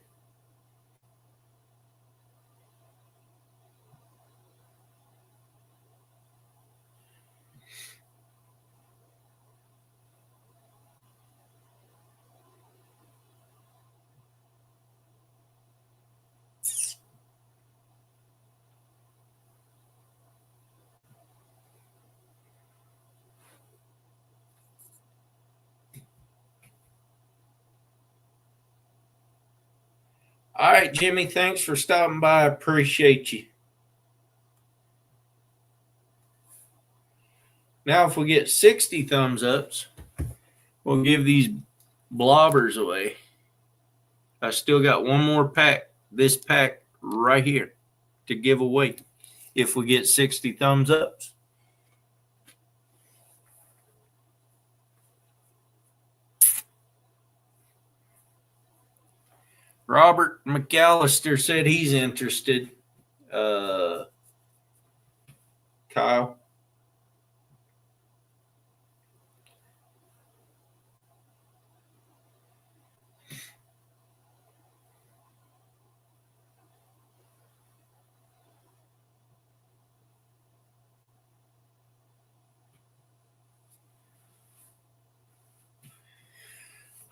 All right, Jimmy, thanks for stopping by. I appreciate you. Now, if we get 60 thumbs ups, we'll give these blobbers away. I still got one more pack, this pack right here, to give away if we get 60 thumbs ups. Robert McAllister said he's interested. Kyle.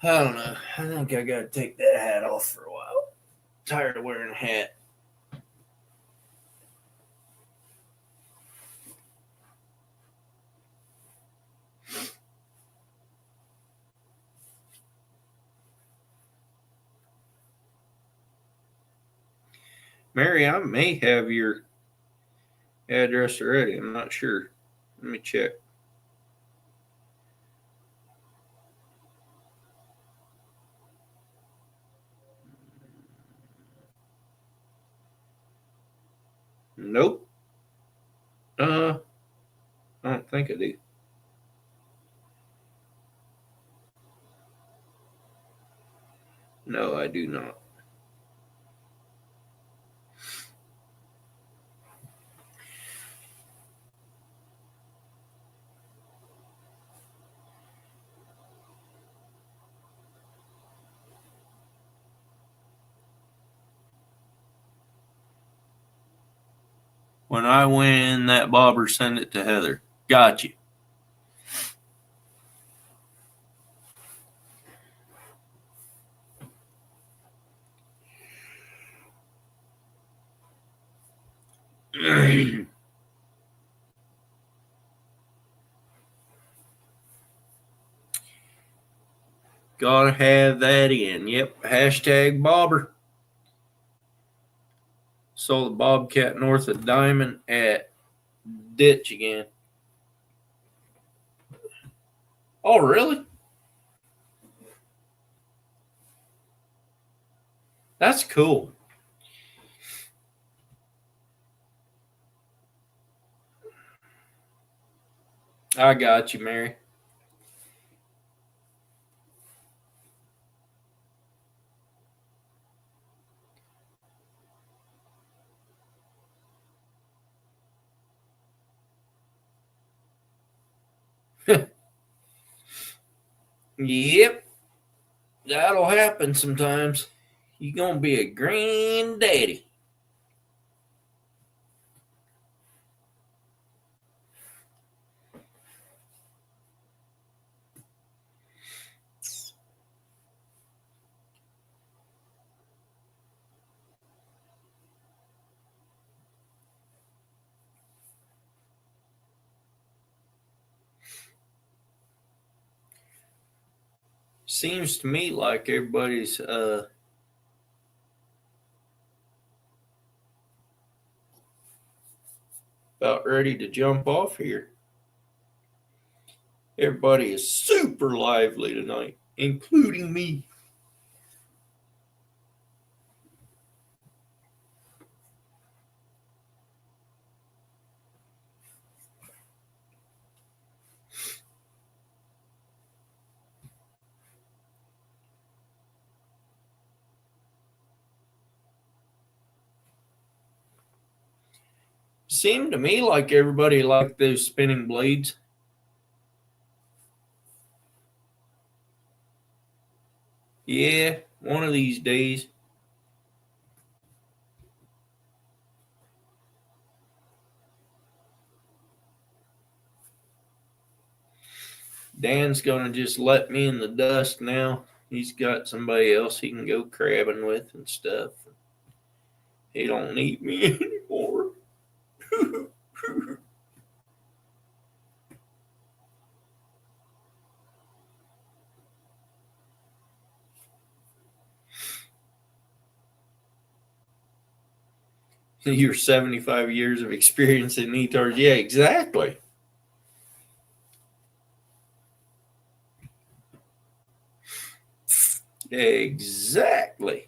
I don't know. I think I got to take that hat off for a while. Tired of wearing a hat. Mary, I may have your address already. I'm not sure. Let me check. Nope. I don't think I do. No, I do not. When I win that bobber, send it to Heather. Got you. Gotta have that in. Yep. Hashtag bobber. Saw the bobcat north of Diamond at ditch again. Oh, really? That's cool. I got you, Mary. Yep. That'll happen sometimes. You gonna be a granddaddy. Seems to me like everybody's about ready to jump off here. Everybody is super lively tonight, including me. Seemed to me like everybody liked those spinning blades. Yeah, one of these days. Dan's gonna just let me in the dust now. He's got somebody else he can go crabbing with and stuff. He don't need me anymore. Your 75 years of experience in ETARs. Yeah, exactly. Exactly.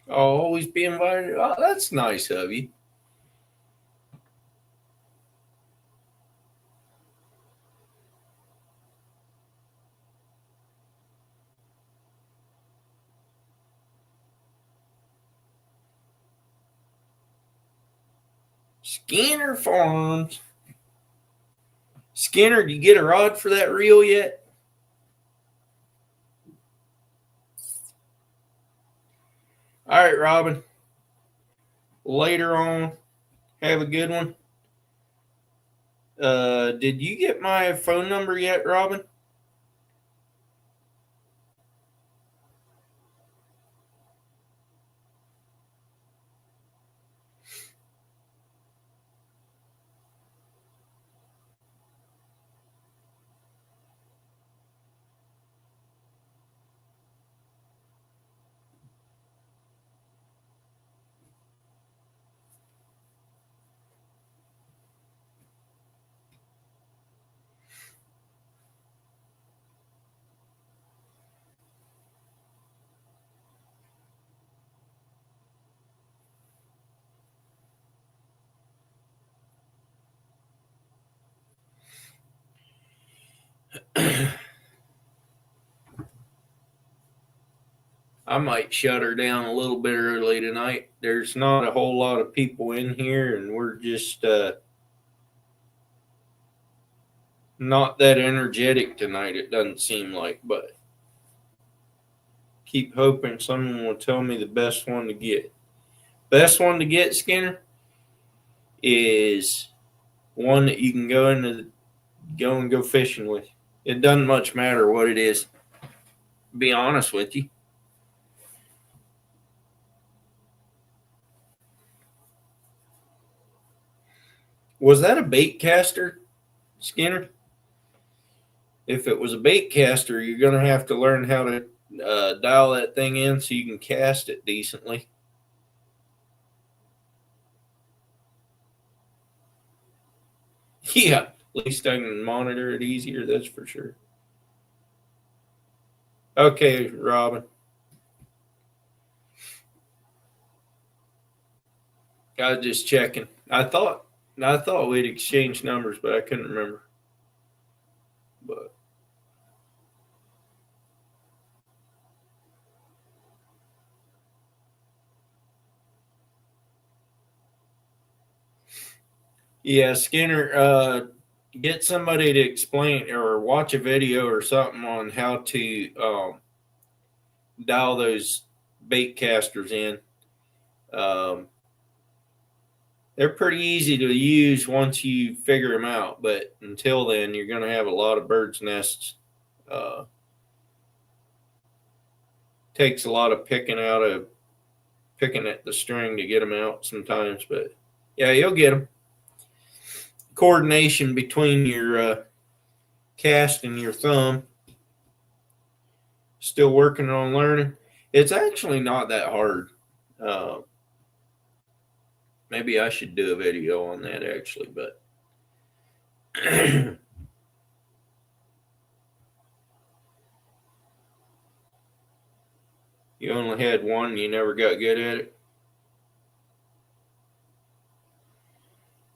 I'll always be invited. Oh, that's nice of you. Skinner Farms. Skinner, do you get a rod for that reel yet? All right, Robin. Later on. Have a good one. Did you get my phone number yet, Robin? I might shut her down a little bit early tonight. There's not a whole lot of people in here, and we're just not that energetic tonight, it doesn't seem like, but keep hoping someone will tell me the best one to get. Best one to get, Skinner, is one that you can go and go fishing with. It doesn't much matter what it is. Be honest with you. Was that a bait caster, Skinner? If it was a bait caster, you're going to have to learn how to dial that thing in so you can cast it decently. Yeah, at least I can monitor it easier, that's for sure. Okay, Robin. I was just checking. I thought we'd exchange numbers, but I couldn't remember. But yeah, Skinner, get somebody to explain or watch a video or something on how to dial those bait casters in. They're pretty easy to use once you figure them out, but until then, you're going to have a lot of birds' nests. Takes a lot of picking at the string to get them out sometimes, but yeah, you'll get them. Coordination between your cast and your thumb. Still working on learning. It's actually not that hard. Maybe I should do a video on that actually, but you only had one, you never got good at it.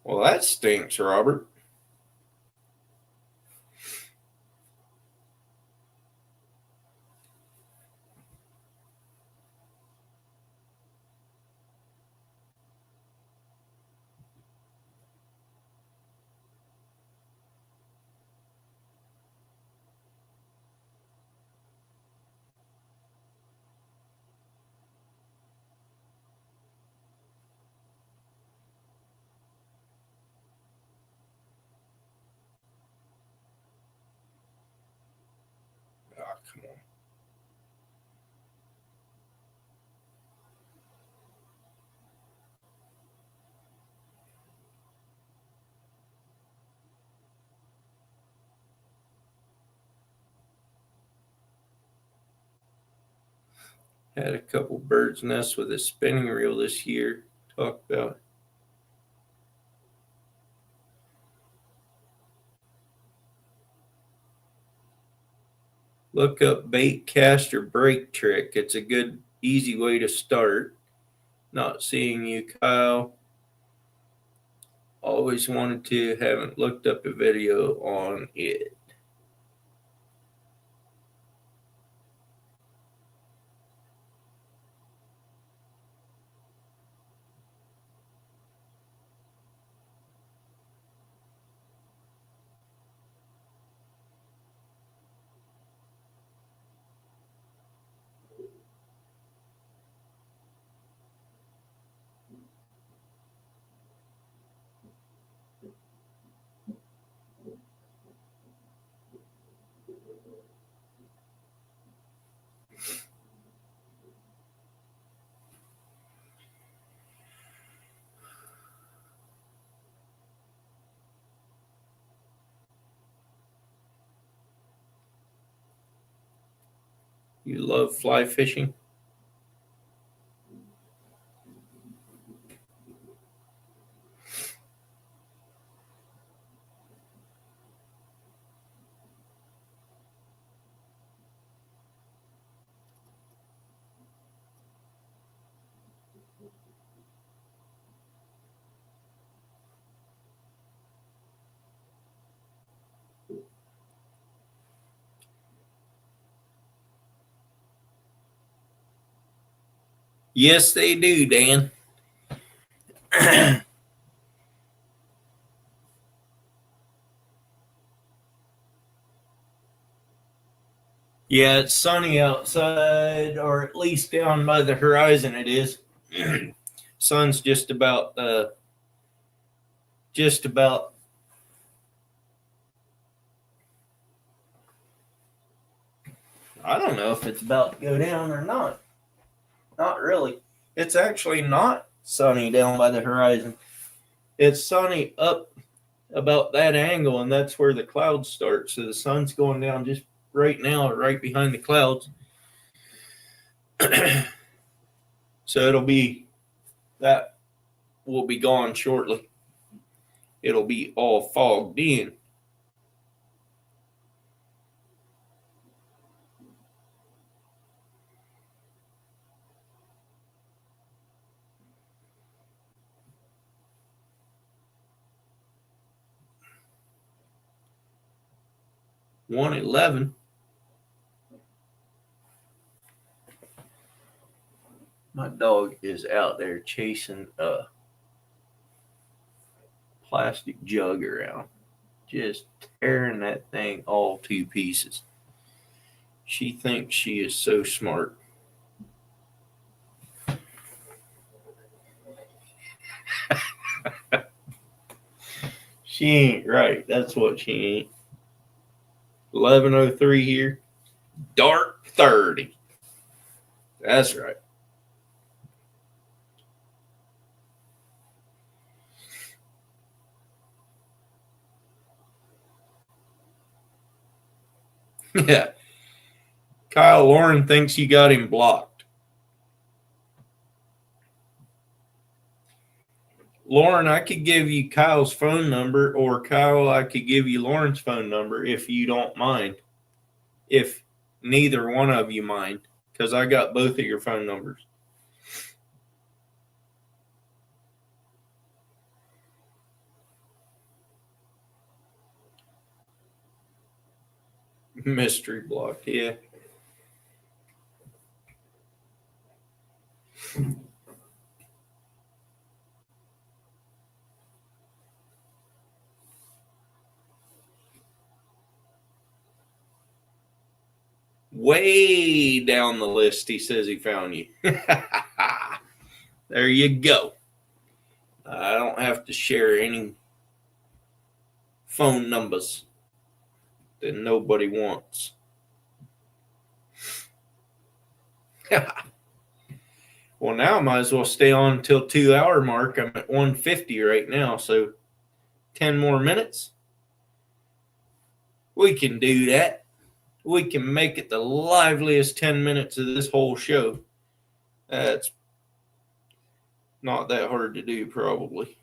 Well, that stinks, Robert. Oh, come on. Had a couple birds' nests with a spinning reel this year. Talk about. Look up bait caster break trick. It's a good, easy way to start. Not seeing you, Kyle. Always wanted to, haven't looked up a video on it. You love fly fishing? Yes, they do, Dan. Yeah, it's sunny outside, or at least down by the horizon it is. Sun's just about I don't know if it's about to go down or not. Not really. It's actually not sunny down by the horizon. It's sunny up about that angle, and that's where the clouds start. So the sun's going down just right now, right behind the clouds. So that will be gone shortly. It'll be all fogged in. $111. My dog is out there chasing a plastic jug around, just tearing that thing all to pieces. She thinks she is so smart. She ain't right. That's what she ain't. 11:03 here. Dark 30. That's right. Yeah. Kyle Lauren thinks you got him blocked. Lauren, I could give you Kyle's phone number, or Kyle, I could give you Lauren's phone number if you don't mind. If neither one of you mind, because I got both of your phone numbers. Mystery blocked, yeah. Way down the list, he says he found you. There you go. I don't have to share any phone numbers that nobody wants. Well, now I might as well stay on until 2 hour mark. I'm at 150 right now, so 10 more minutes. We can do that. We can make it the liveliest 10 minutes of this whole show. That's not that hard to do, probably.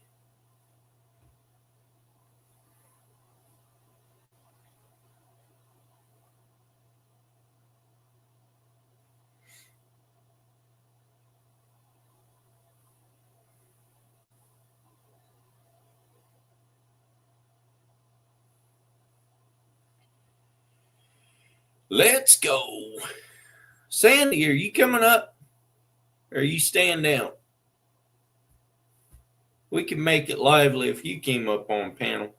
Let's go. Sandy, are you coming up? Or are you staying down? We can make it lively if you came up on panel.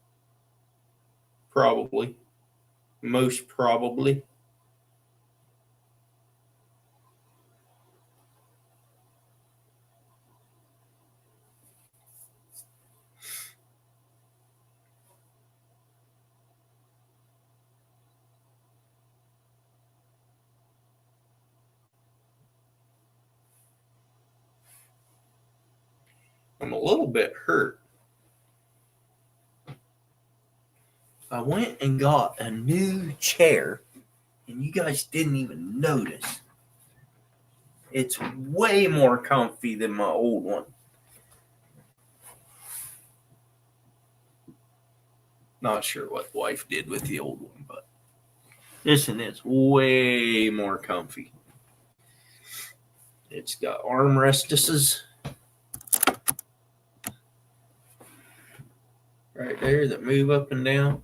Probably. Most probably. I'm a little bit hurt. I went and got a new chair, and you guys didn't even notice. It's way more comfy than my old one. Not sure what wife did with the old one, but this one is way more comfy. It's got armrests right there that move up and down.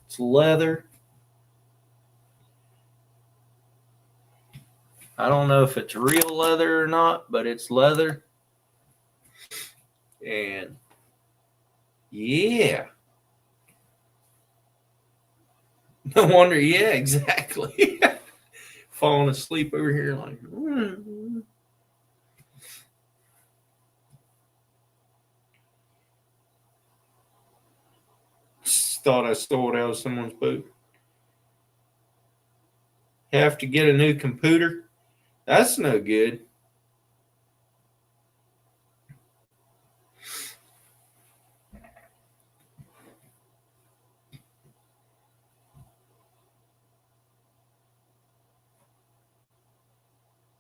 It's leather. I don't know if it's real leather or not, but it's leather. And yeah. No wonder, yeah, exactly. Falling asleep over here like thought I stole it out of someone's boat. Have to get a new computer. That's no good.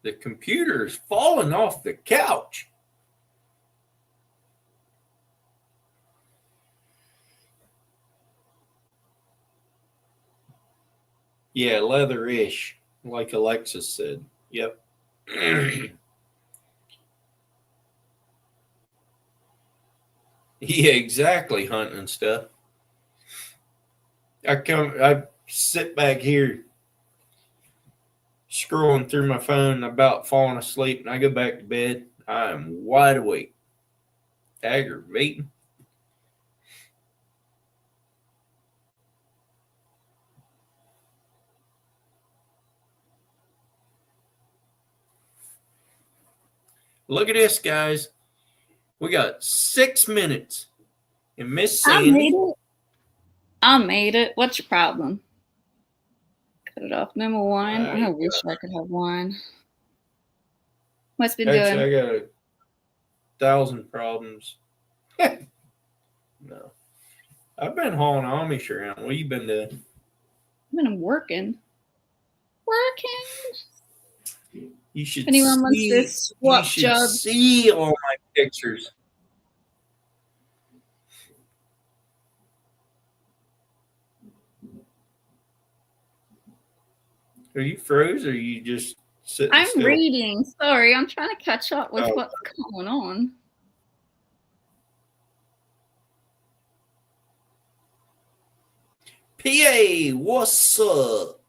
The computer is falling off the couch. Yeah, leather-ish, like Alexis said. Yep. Yeah, exactly, hunting and stuff. I sit back here scrolling through my phone, about falling asleep, and I go back to bed. I am wide awake. Aggravating. Look at this, guys. We got 6 minutes. And Miss Sandy. I made it. What's your problem? Cut it off. Number one. I wish I could have one. What's been Actually, doing? I got 1,000 problems. No. I've been hauling Amish around. What you been doing? I've been working. You should If anyone wants see, this swap you should job. see all my pictures. Are you froze or are you just sitting I'm still? reading. Sorry, I'm trying to catch up with Oh. what's going on. PA, what's up?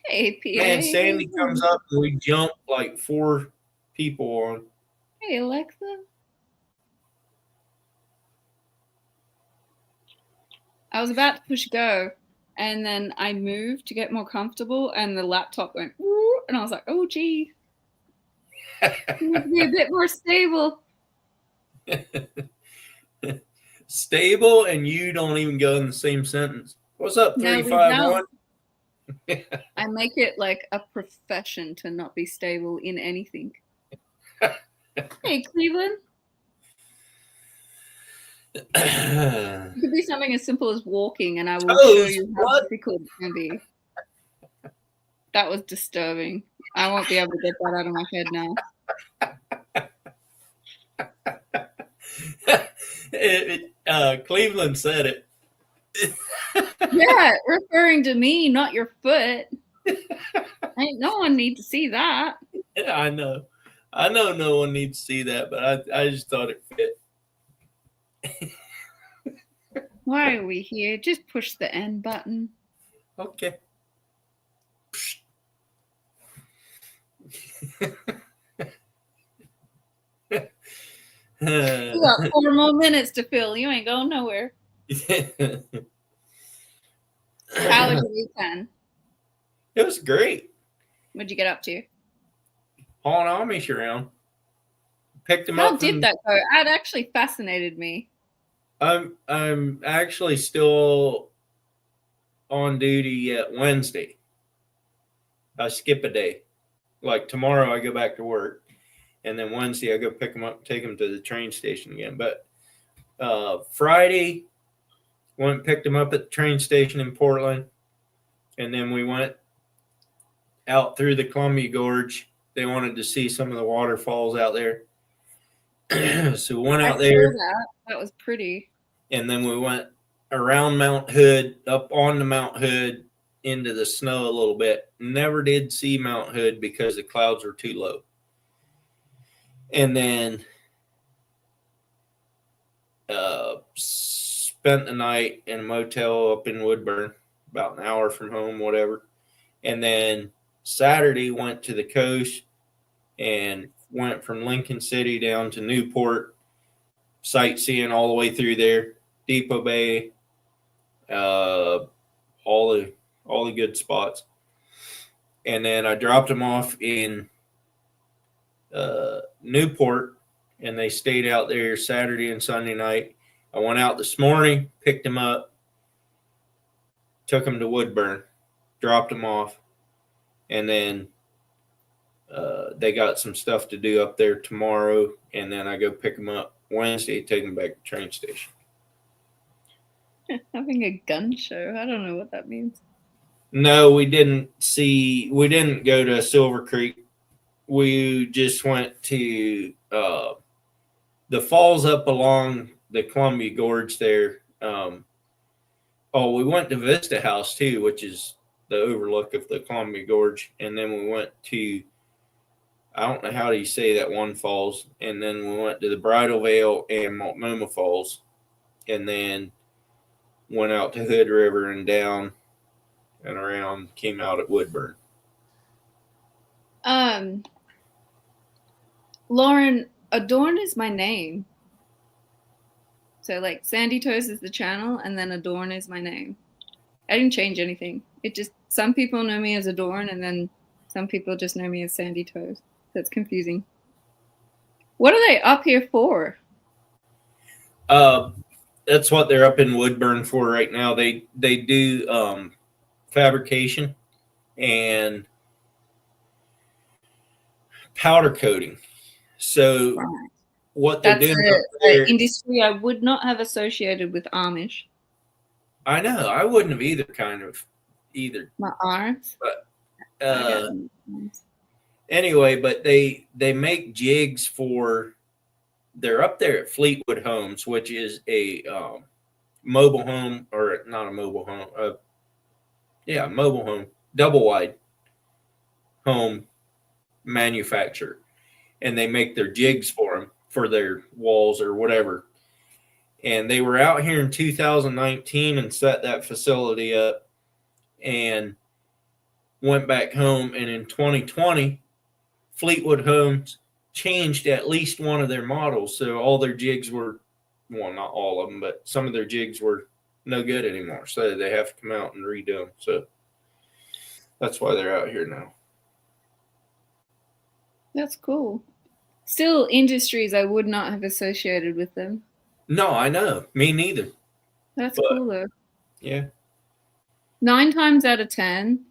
Hey, PA. Man, Sandy comes up and we jump like 4 people on. Hey, Alexa. I was about to push go, and then I moved to get more comfortable, and the laptop went, "Woo," and I was like, oh, gee. You need to be a bit more stable. Stable, and you don't even go in the same sentence. What's up, No, we 351? I make it like a profession to not be stable in anything. Hey, Cleveland. It could be something as simple as walking, and I will show you how difficult it can be. That was disturbing. I won't be able to get that out of my head now. Cleveland said it. Yeah, referring to me, not your foot. No one needs to see that. Yeah, I know. I know no one needs to see that, but I just thought it fit. Why are we here? Just push the end button. Okay. You got 4 more minutes to fill. You ain't going nowhere. How was your weekend? It was great. What'd you get up to? Hauling Amish around. Picked him How up. did that go? That actually fascinated me. I'm actually still on duty at Wednesday. I skip a day. Like tomorrow I go back to work. And then Wednesday I go pick him up, take him to the train station again. But Friday, went and picked him up at the train station in Portland. And then we went out through the Columbia Gorge. They wanted to see some of the waterfalls out there. So we went out there. That was pretty. And then we went around Mount Hood, up on the Mount Hood, into the snow a little bit. Never did see Mount Hood because the clouds were too low. And then spent the night in a motel up in Woodburn, about an hour from home, whatever. And then Saturday went to the coast and went from Lincoln City down to Newport, sightseeing all the way through there, Depot Bay, all the good spots. And then I dropped them off in Newport, and they stayed out there Saturday and Sunday night. I went out this morning, picked them up, took them to Woodburn, dropped them off, and then they got some stuff to do up there tomorrow, and then I go pick them up Wednesday, take them back to the train station. Having a gun show. I don't know what that means. No, we didn't go to Silver Creek. We just went to the falls up along the Columbia Gorge there. We went to Vista House too, which is the overlook of the Columbia Gorge. And then we went to, I don't know how do you say that one falls. And then we went to the Bridal Veil and Multnomah Falls. And then went out to Hood River and down and around, came out at Woodburn. Lauren, Adorn is my name. So like Sandy Toes is the channel, and then Adorn is my name. I didn't change anything. It just, some people know me as Adorn, and then some people just know me as Sandy Toes. That's confusing. What are they up here for? That's what they're up in Woodburn for right now. They do fabrication and powder coating. So Right. what they're That's doing up there, an industry I would not have associated with Amish. I know I wouldn't have either. My arms. Uh, anyway, but they make jigs for. They're up there at Fleetwood Homes, which is a mobile home, or not a mobile home. Mobile home, double wide home manufacturer, and they make their jigs for them for their walls or whatever. And they were out here in 2019 and set that facility up, and went back home. And in 2020, Fleetwood Homes changed at least one of their models. So all their jigs were, well, not all of them, but some of their jigs were no good anymore. So they have to come out and redo them. So that's why they're out here now. That's cool. Still industries I would not have associated with them. No, I know. Me neither. That's But- cool though. Yeah. 9 times out of 10,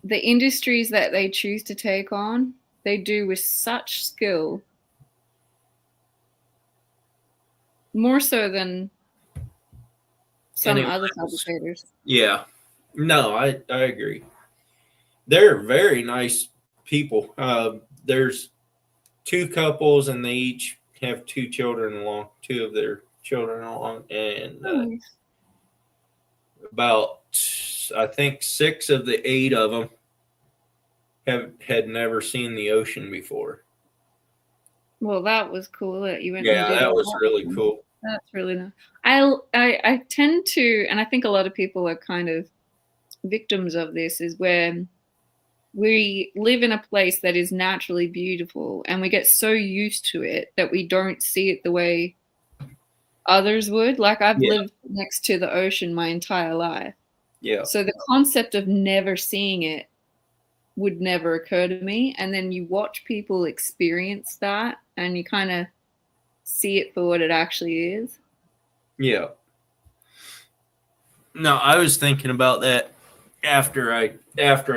the industries that they choose to take on, they do with such skill. More so than some Anyone other else? fabricators. Yeah. No, I agree. They're very nice people. There's 2 couples, and they each have 2 children along, 2 of their children along, and Nice. about, I think, 6 of the 8 of them had never seen the ocean before. Well, that was cool that you went. and Yeah, did that was that. really cool. That's really nice. I tend to, and I think a lot of people are kind of victims of this, is where we live in a place that is naturally beautiful, and we get so used to it that we don't see it the way others would. Like I've Yeah. lived next to the ocean my entire life. Yeah. So the concept of never seeing it would never occur to me. And then you watch people experience that, and you kind of see it for what it actually is. Yeah. No, I was thinking about that after I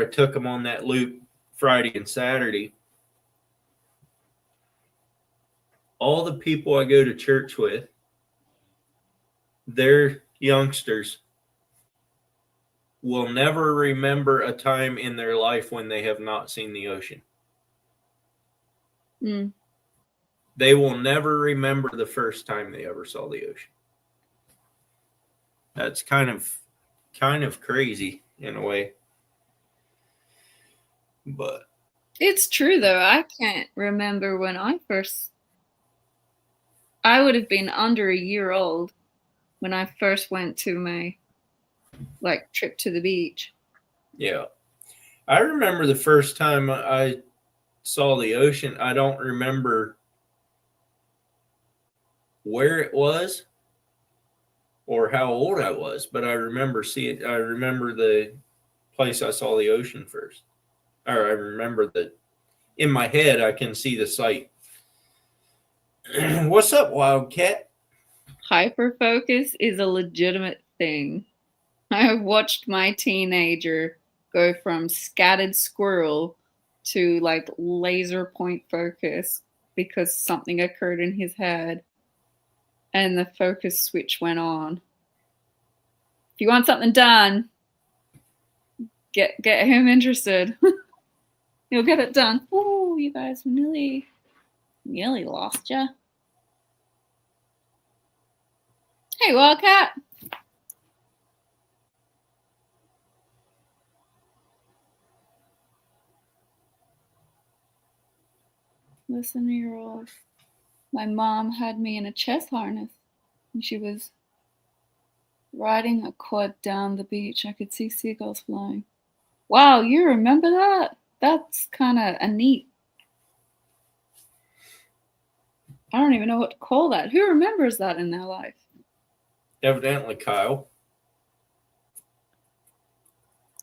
took them on that loop Friday and Saturday. All the people I go to church with, they're youngsters, will never remember a time in their life when they have not seen the ocean. Mm. They will never remember the first time they ever saw the ocean. That's kind of crazy in a way. But It's true though. I can't remember when I would have been under a year old when I first went to my trip to the beach. yeah. I remember the first time I saw the ocean. I don't remember where it was or how old I was, but I remember seeing. I remember the place I saw the ocean first, or I remember that in my head I can see the sight. What's up, Wildcat? Hyperfocus is a legitimate thing. I have watched my teenager go from scattered squirrel to like laser point focus because something occurred in his head and the focus switch went on. If you want something done, get him interested. You'll get it done. Oh, you guys nearly lost ya. Hey, Wildcat. Listen to your old. My mom had me in a chest harness and she was riding a quad down the beach. I could see seagulls flying. Wow, you remember that? That's kind of a neat. I don't even know what to call that. Who remembers that in their life? Evidently, Kyle.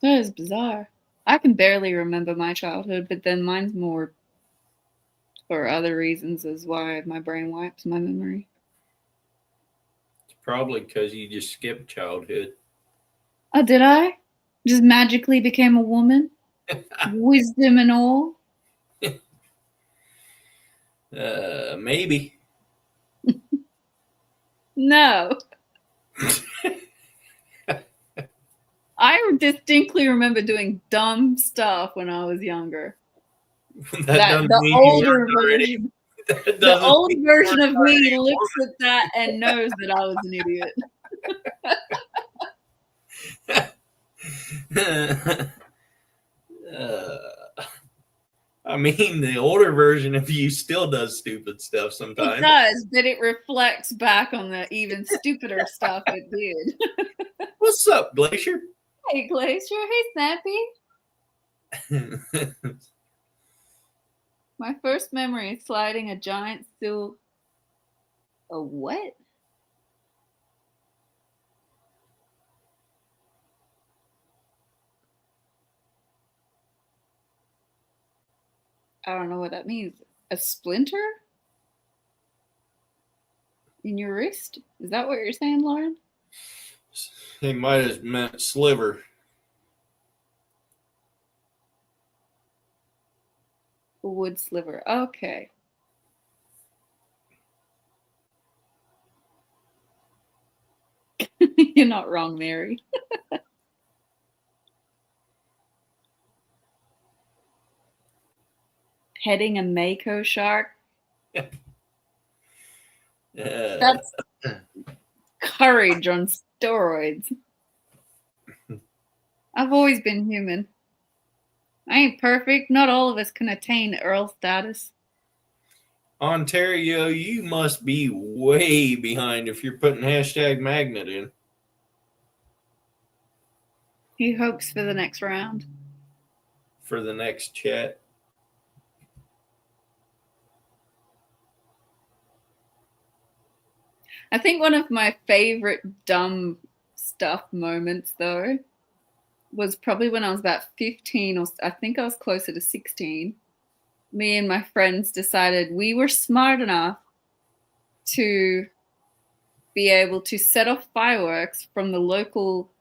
That is bizarre. I can barely remember my childhood, but then mine's more for other reasons is why my brain wipes my memory. It's probably because you just skipped childhood. Oh, did I? Just magically became a woman? Wisdom and all? Maybe. No. I distinctly remember doing dumb stuff when I was younger. The older version. The old version of me looks at that and knows that I was an idiot. I mean, the older version of you still does stupid stuff sometimes. It does, but it reflects back on the even stupider stuff it did. What's up, Glacier? Hey, Glacier. Hey, Snappy. My first memory is sliding a giant steel. A what? I don't know what that means. A splinter? In your wrist? Is that what you're saying, Lauren? He might have meant sliver. A wood sliver. Okay. You're not wrong, Mary. Petting a mako shark. That's courage on steroids. I've always been human. I ain't perfect. Not all of us can attain Earl status. Ontario, you must be way behind if you're putting #magnet in. He hopes for the next round. For the next chat. I think one of my favorite dumb stuff moments, though, was probably when I was about 15, or I think I was closer to 16. Me and my friends decided we were smart enough to be able to set off fireworks from the local,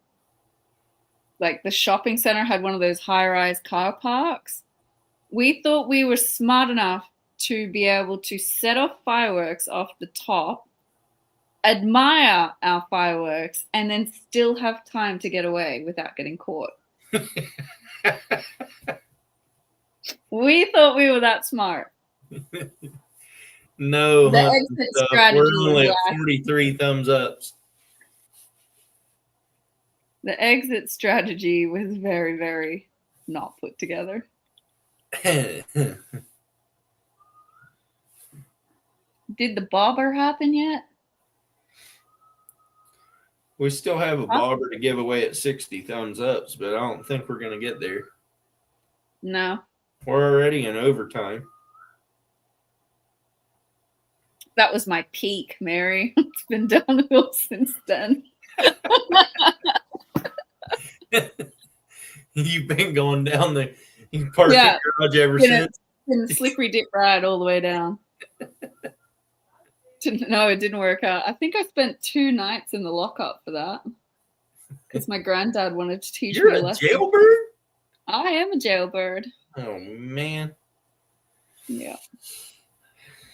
like the shopping center had one of those high-rise car parks. We thought we were smart enough to be able to set off fireworks off the top, admire our fireworks, and then still have time to get away without getting caught. We thought we were that smart. No, The exit strategy we're only was at 43 thumbs ups. The exit strategy was very, very not put together. Did the bobber happen yet? We still have a bobber to give away at 60 thumbs ups, but I don't think we're going to get there. No, We're already in overtime. that was my peak, Mary. It's been downhill since then. You've been going down the parking Yeah. garage ever Been since. Been a slippery dip ride all the way down. No, it didn't work out. I think I spent 2 nights in the lockup for that because my granddad wanted to teach You're me a a lesson. jailbird? I am a jailbird. Oh man. Yeah.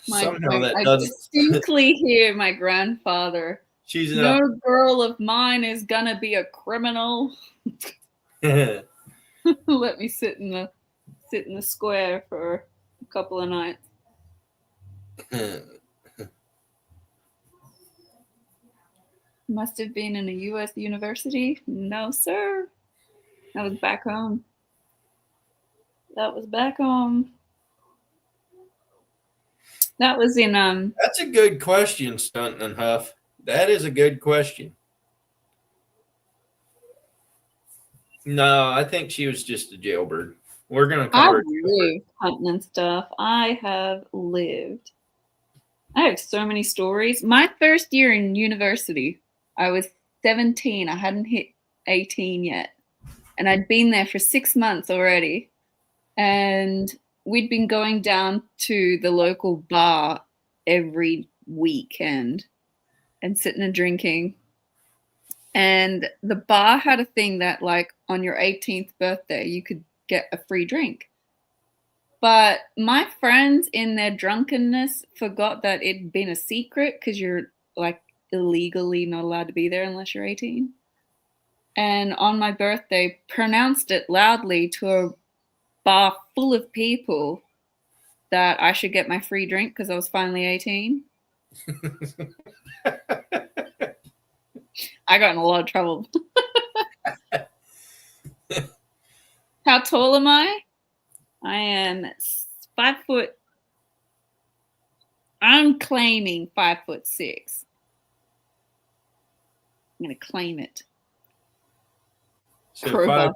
Somehow that I doesn't. distinctly hear my grandfather. She's No not. girl of mine is gonna be a criminal. Let me sit in the square for a couple of nights. Must have been in a U.S. university. No, sir. That was back home. That was in That's a good question, Stunt and Huff. That is a good question. No, I think she was just a jailbird. We're gonna call her I've lived hunting and stuff. I have lived. I have so many stories. My first year in university, I was 17. I hadn't hit 18 yet. And I'd been there for 6 months already. And we'd been going down to the local bar every weekend and sitting and drinking. And the bar had a thing that, like, on your 18th birthday, you could get a free drink. But my friends, in their drunkenness, forgot that it'd been a secret because you're, like, illegally not allowed to be there unless you're 18. And on my birthday, pronounced it loudly to a bar full of people that I should get my free drink because I was finally 18. I got in a lot of trouble. How tall am I? I am 5 foot. I'm claiming 5'6". I'm gonna claim it. So Crowbar.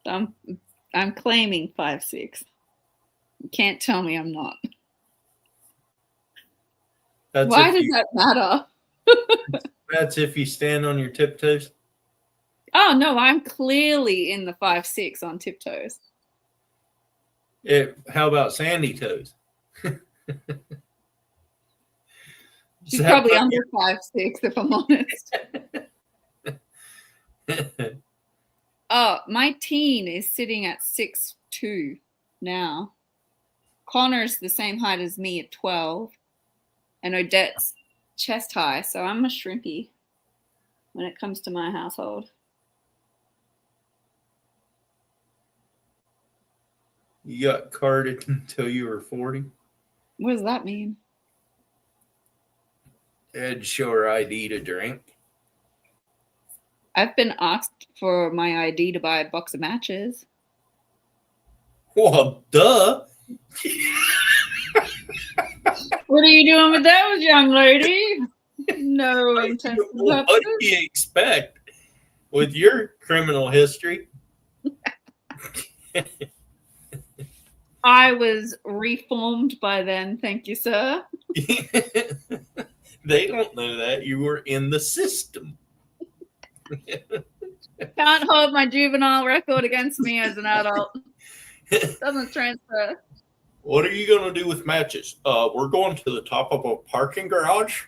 5.5. I'm claiming 5'6". You can't tell me I'm not. That's Why if does you, that matter? that's if you stand on your tiptoes. Oh no, I'm clearly in the 5'6" on tiptoes. How about Sandy toes? She's probably under 5'6", if I'm honest. Oh, my teen is sitting at 6'2" now. Connor's the same height as me at 12, and Odette's chest high, so I'm a shrimpy when it comes to my household. You got carded until you were 40. What does that mean? You had to show her ID to drink. I've been asked for my ID to buy a box of matches. Well, duh. What are you doing with those, young lady? No intense What do you expect with your criminal history? I was reformed by then, thank you, sir. They don't know that. You were in the system. Can't hold my juvenile record against me as an adult. Doesn't transfer. What are you going to do with matches? We're going to the top of a parking garage.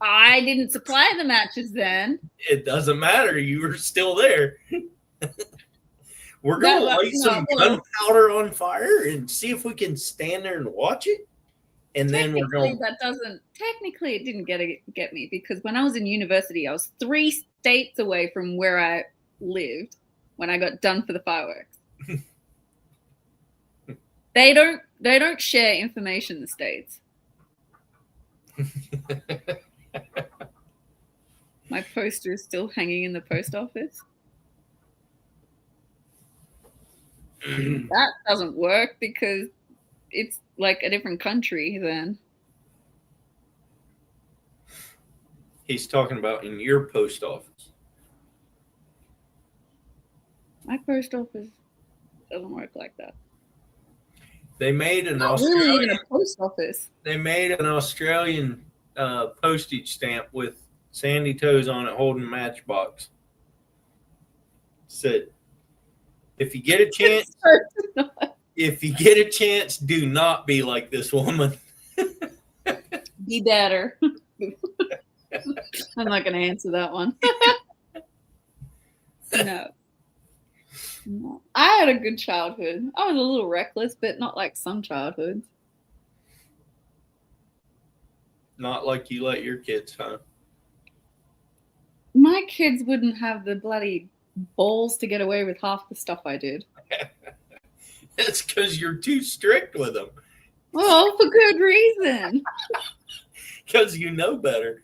I didn't supply the matches then. It doesn't matter. You were still there. We're going to light some gunpowder on fire and see if we can stand there and watch it. And then we're going. Technically, it didn't get me because when I was in university, I was 3 states away from where I lived when I got done for the fireworks. They don't share information in the States. My poster is still hanging in the post office. That doesn't work because it's like a different country then. He's talking about in your post office. My post office doesn't work like that. They made an Not really even a post office. They made an Australian postage stamp with Sandy Toes on it holding a matchbox. Said, if you get a chance, do not be like this woman. Be better. I'm not going to answer that one. No. I had a good childhood. I was a little reckless, but not like some childhoods. Not like you let your kids, huh? My kids wouldn't have the bloody balls to get away with half the stuff I did. That's because you're too strict with them. Well, for good reason. Because you know better.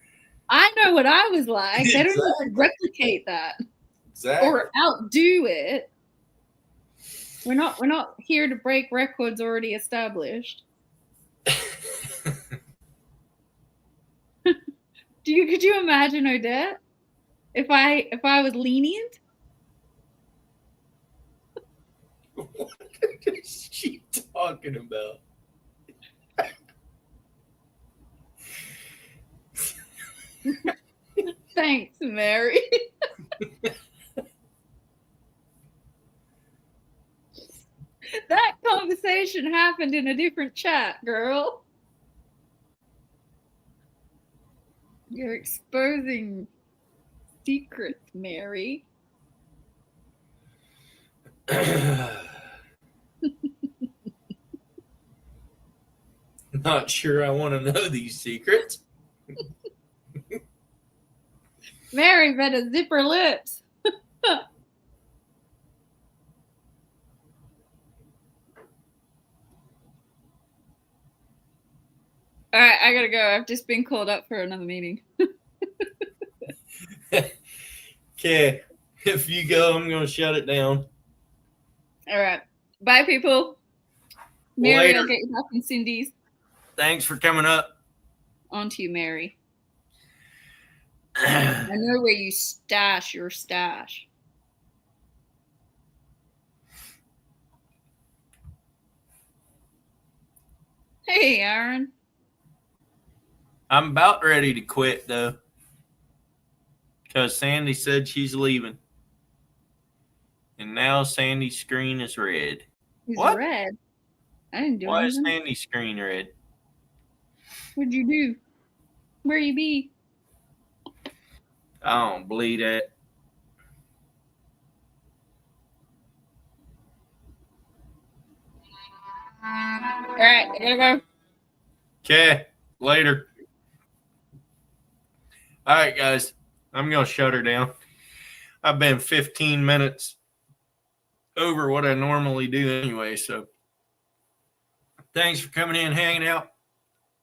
I know what I was like. They don't Exactly. need to replicate that Exactly. or outdo it. We're not here to break records already established. Could you imagine Odette? If I was lenient? What is she talking about? Thanks, Mary. That conversation happened in a different chat, girl. You're exposing secrets, Mary. Not sure I want to know these secrets. Mary better zip her lips. All right, I gotta go. I've just been called up for another meeting. Okay, if you go, I'm going to shut it down. All right. Bye, people. Mary, Later. I'll get you back in Cindy's. Thanks for coming up. On to you, Mary. I know where you stash your stash. Hey, Aaron. I'm about ready to quit, though. Because Sandy said she's leaving. And now Sandy's screen is red. He's What? red. I didn't do Why is anything. Sandy's screen red? What'd you do? Where you be? I don't believe that. All right, I gotta go. Okay, later. All right, guys. I'm going to shut her down. I've been 15 minutes over what I normally do anyway, so thanks for coming in, hanging out.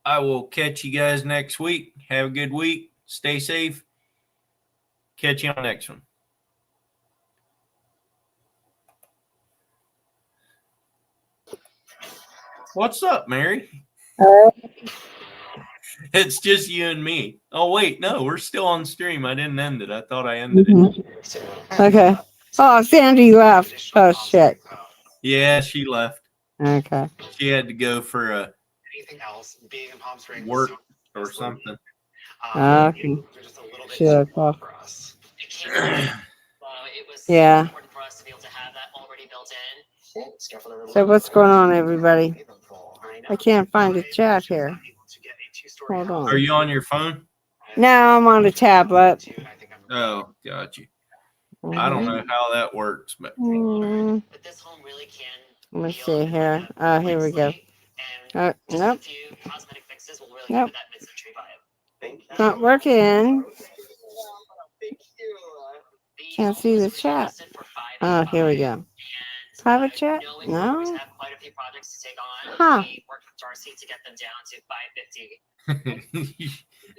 I will catch you guys next week. Have a good week. Stay safe. Catch you on the next one. What's up, Mary? It's just you and me. Oh, wait, no, we're still on stream. I didn't end it. I thought I ended it. Okay. Oh, Sandy left. Oh, shit. Yeah, she left. Okay. She had to go for a Anything else, being in Palm Springs work or something. Okay. just a little bit Sure. for us. It was Yeah. important for us to be able to have that already built in. So what's going on, everybody? I can't find the chat here. Hold on. Are you on your phone? No, I'm on the tablet. Oh, got you. I don't know how that works, but Mm, But this home really can. let me be see owned here. Oh, here we go. And just Nope. a few cosmetic fixes will really Nope. give it that mid-century vibe. Not working. The Can't home see the was chat. listed for Oh, here we $585, go. and, Private chat? knowing we No. always have quite a few projects to take on, Huh. we worked with Darcy to get them down to $550.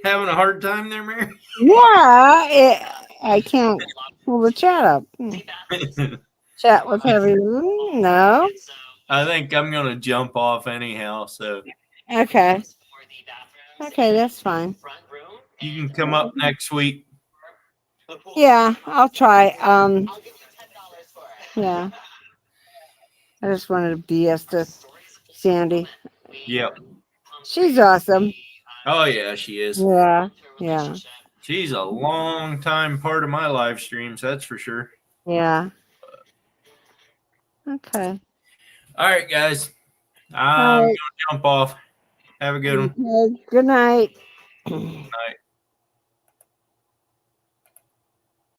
having a hard time there, Mary? Yeah, I can't pull the chat up. The bathrooms, Chat with everyone? No. and so I think I'm gonna jump off anyhow, so Okay. for the bathrooms, Okay, that's fine. front room, you and can come up next week. Yeah, I'll try. I'll give you $10 for it. Yeah. I just wanted to BS to Sandy. Yep. She's awesome. Oh yeah, she is. Yeah. Yeah. She's a long time part of my live streams, that's for sure. Yeah. Okay. All right, guys. I'm All gonna right. jump off. Have a good one. Okay. Good night. Night.